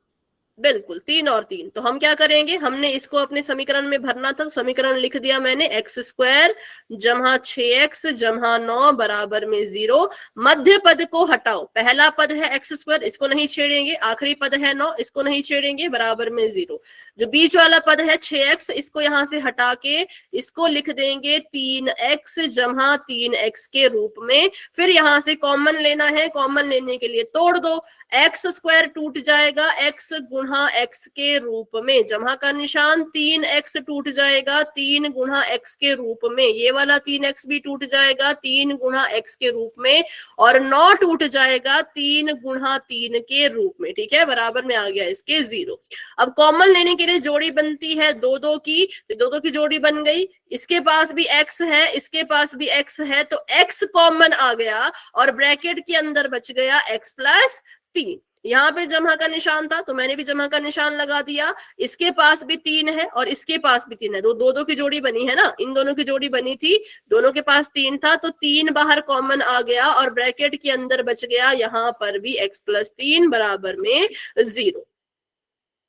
बिल्कुल 3 और 3। तो हम क्या करेंगे, हमने इसको अपने समीकरण में भरना था। तो समीकरण लिख दिया मैंने, x² जमा 6x जमा 9 बराबर में 0। मध्य पद को हटाओ, पहला पद है x², इसको नहीं छेड़ेंगे। आखिरी पद है 9, इसको नहीं छेड़ेंगे, बराबर में 0। जो बीच वाला पद है 6x, इसको यहां से हटा के इसको लिख देंगे 3x जमा 3x के रूप में। फिर यहां से कॉमन लेना है, कॉमन लेने के लिए तोड़ दो, x² टूट जाएगा x गुणा x के रूप में, जमा का निशान 3x टूट जाएगा 3 गुणा x के रूप में। ये वाला 3x भी टूट जाएगा 3 गुणा x के रूप में, और 9 टूट जाएगा 3 गुणा 3 के रूप में। ठीक है, बराबर में आ गया इसके 0। अब कॉमन लेने के लिए जोड़ी बनती है 2 2 की, तो 2 2 की जोड़ी बन गई। इसके पास भी x है, इसके पास भी x है, तो x कॉमन आ गया और ब्रैकेट के अंदर बच गया x + 3। यहाँ पे जमा का निशान था तो मैंने भी जमा का निशान लगा दिया। इसके पास भी 3 है और इसके पास भी 3 है, तो 2 2 की जोड़ी बनी है ना, इन दोनों की जोड़ी बनी थी, दोनों के पास 3 था, तो 3 बाहर कॉमन आ गया और ब्रैकेट के अंदर बच गया यहाँ पर भी x + 3 बराबर में 0।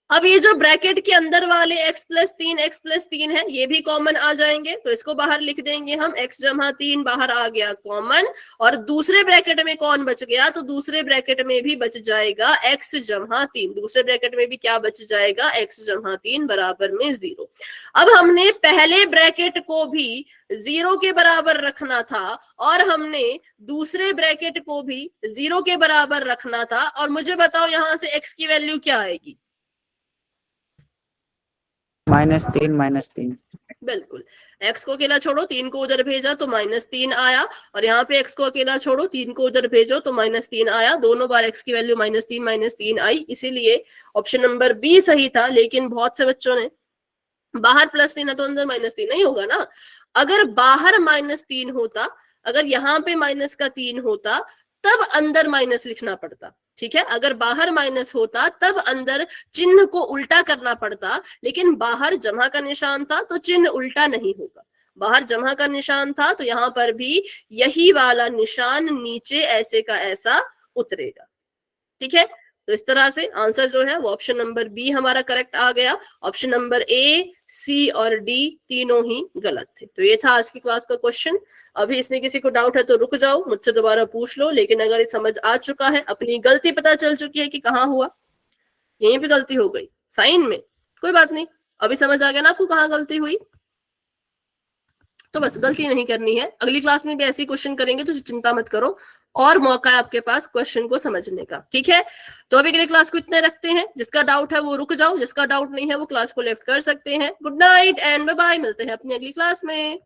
अब ये जो ब्रैकेट के अंदर वाले x + 3 है, ये भी कॉमन आ जाएंगे, तो इसको बाहर लिख देंगे हम, x जमा 3 बाहर आ गया कॉमन, और दूसरे ब्रैकेट में कौन बच गया, तो दूसरे ब्रैकेट में भी बच जाएगा x जमा 3। दूसरे ब्रैकेट में भी क्या बच जाएगा, x जमा 3 बराबर में 0। अब हमने पहले ब्रैकेट को भी 0 के बराबर रखना था और हमने दूसरे ब्रैकेट को भी 0 के बराबर रखना था। और मुझे बताओ यहां से x की वैल्यू क्या आएगी,
-3
बिल्कुल। x को अकेला छोड़ो, 3 को उधर भेजा तो -3 आया, और यहाँ पे x को अकेला छोड़ो, 3 को उधर भेजो तो -3 आया। दोनों बार x की वैल्यू -3 आई, इसीलिए ऑप्शन नंबर बी सही था। लेकिन बहुत से बच्चों ने बाहर +3 है तो अंदर -3 नहीं होगा ना। अगर बाहर -3 होता, अगर यहाँ पे -3 होता तब अंदर माइनस लिखना पड़ता। ठीक है, अगर बाहर माइनस होता तब अंदर चिन्ह को उल्टा करना पड़ता, लेकिन बाहर जमा का निशान था तो चिन्ह उल्टा नहीं होगा। बाहर जमा का निशान था तो यहाँ पर भी यही वाला निशान नीचे ऐसे का ऐसा उतरेगा। ठीक है, तो इस तरह से आंसर जो है वो ऑप्शन नंबर बी हमारा करेक्ट आ गया। ऑप्शन नंबर ए, सी और डी तीनों ही गलत थे। तो ये था आज की क्लास का क्वेश्चन। अभी इसमें किसी को डाउट है तो रुक जाओ, मुझसे दोबारा पूछ लो। लेकिन अगर ये समझ आ चुका है, अपनी गलती पता चल चुकी है कि कहाँ हुआ, यहीं पे गलती हो गई साइन में, कोई बात नहीं, अभी समझ आ गया ना आपको कहाँ गलती हुई, तो बस गलती नहीं करनी है। अगली क्लास में भी ऐसे क्वेश्चन करेंगे तो चिंता मत करो, और मौका है आपके पास क्वेश्चन को समझने का। ठीक है, तो अभी के लिए क्लास को इतने रखते हैं। जिसका डाउट है वो रुक जाओ, जिसका डाउट नहीं है वो क्लास को लेफ्ट कर सकते हैं। Good night and bye bye, मिलते हैं अपनी अगली क्लास में।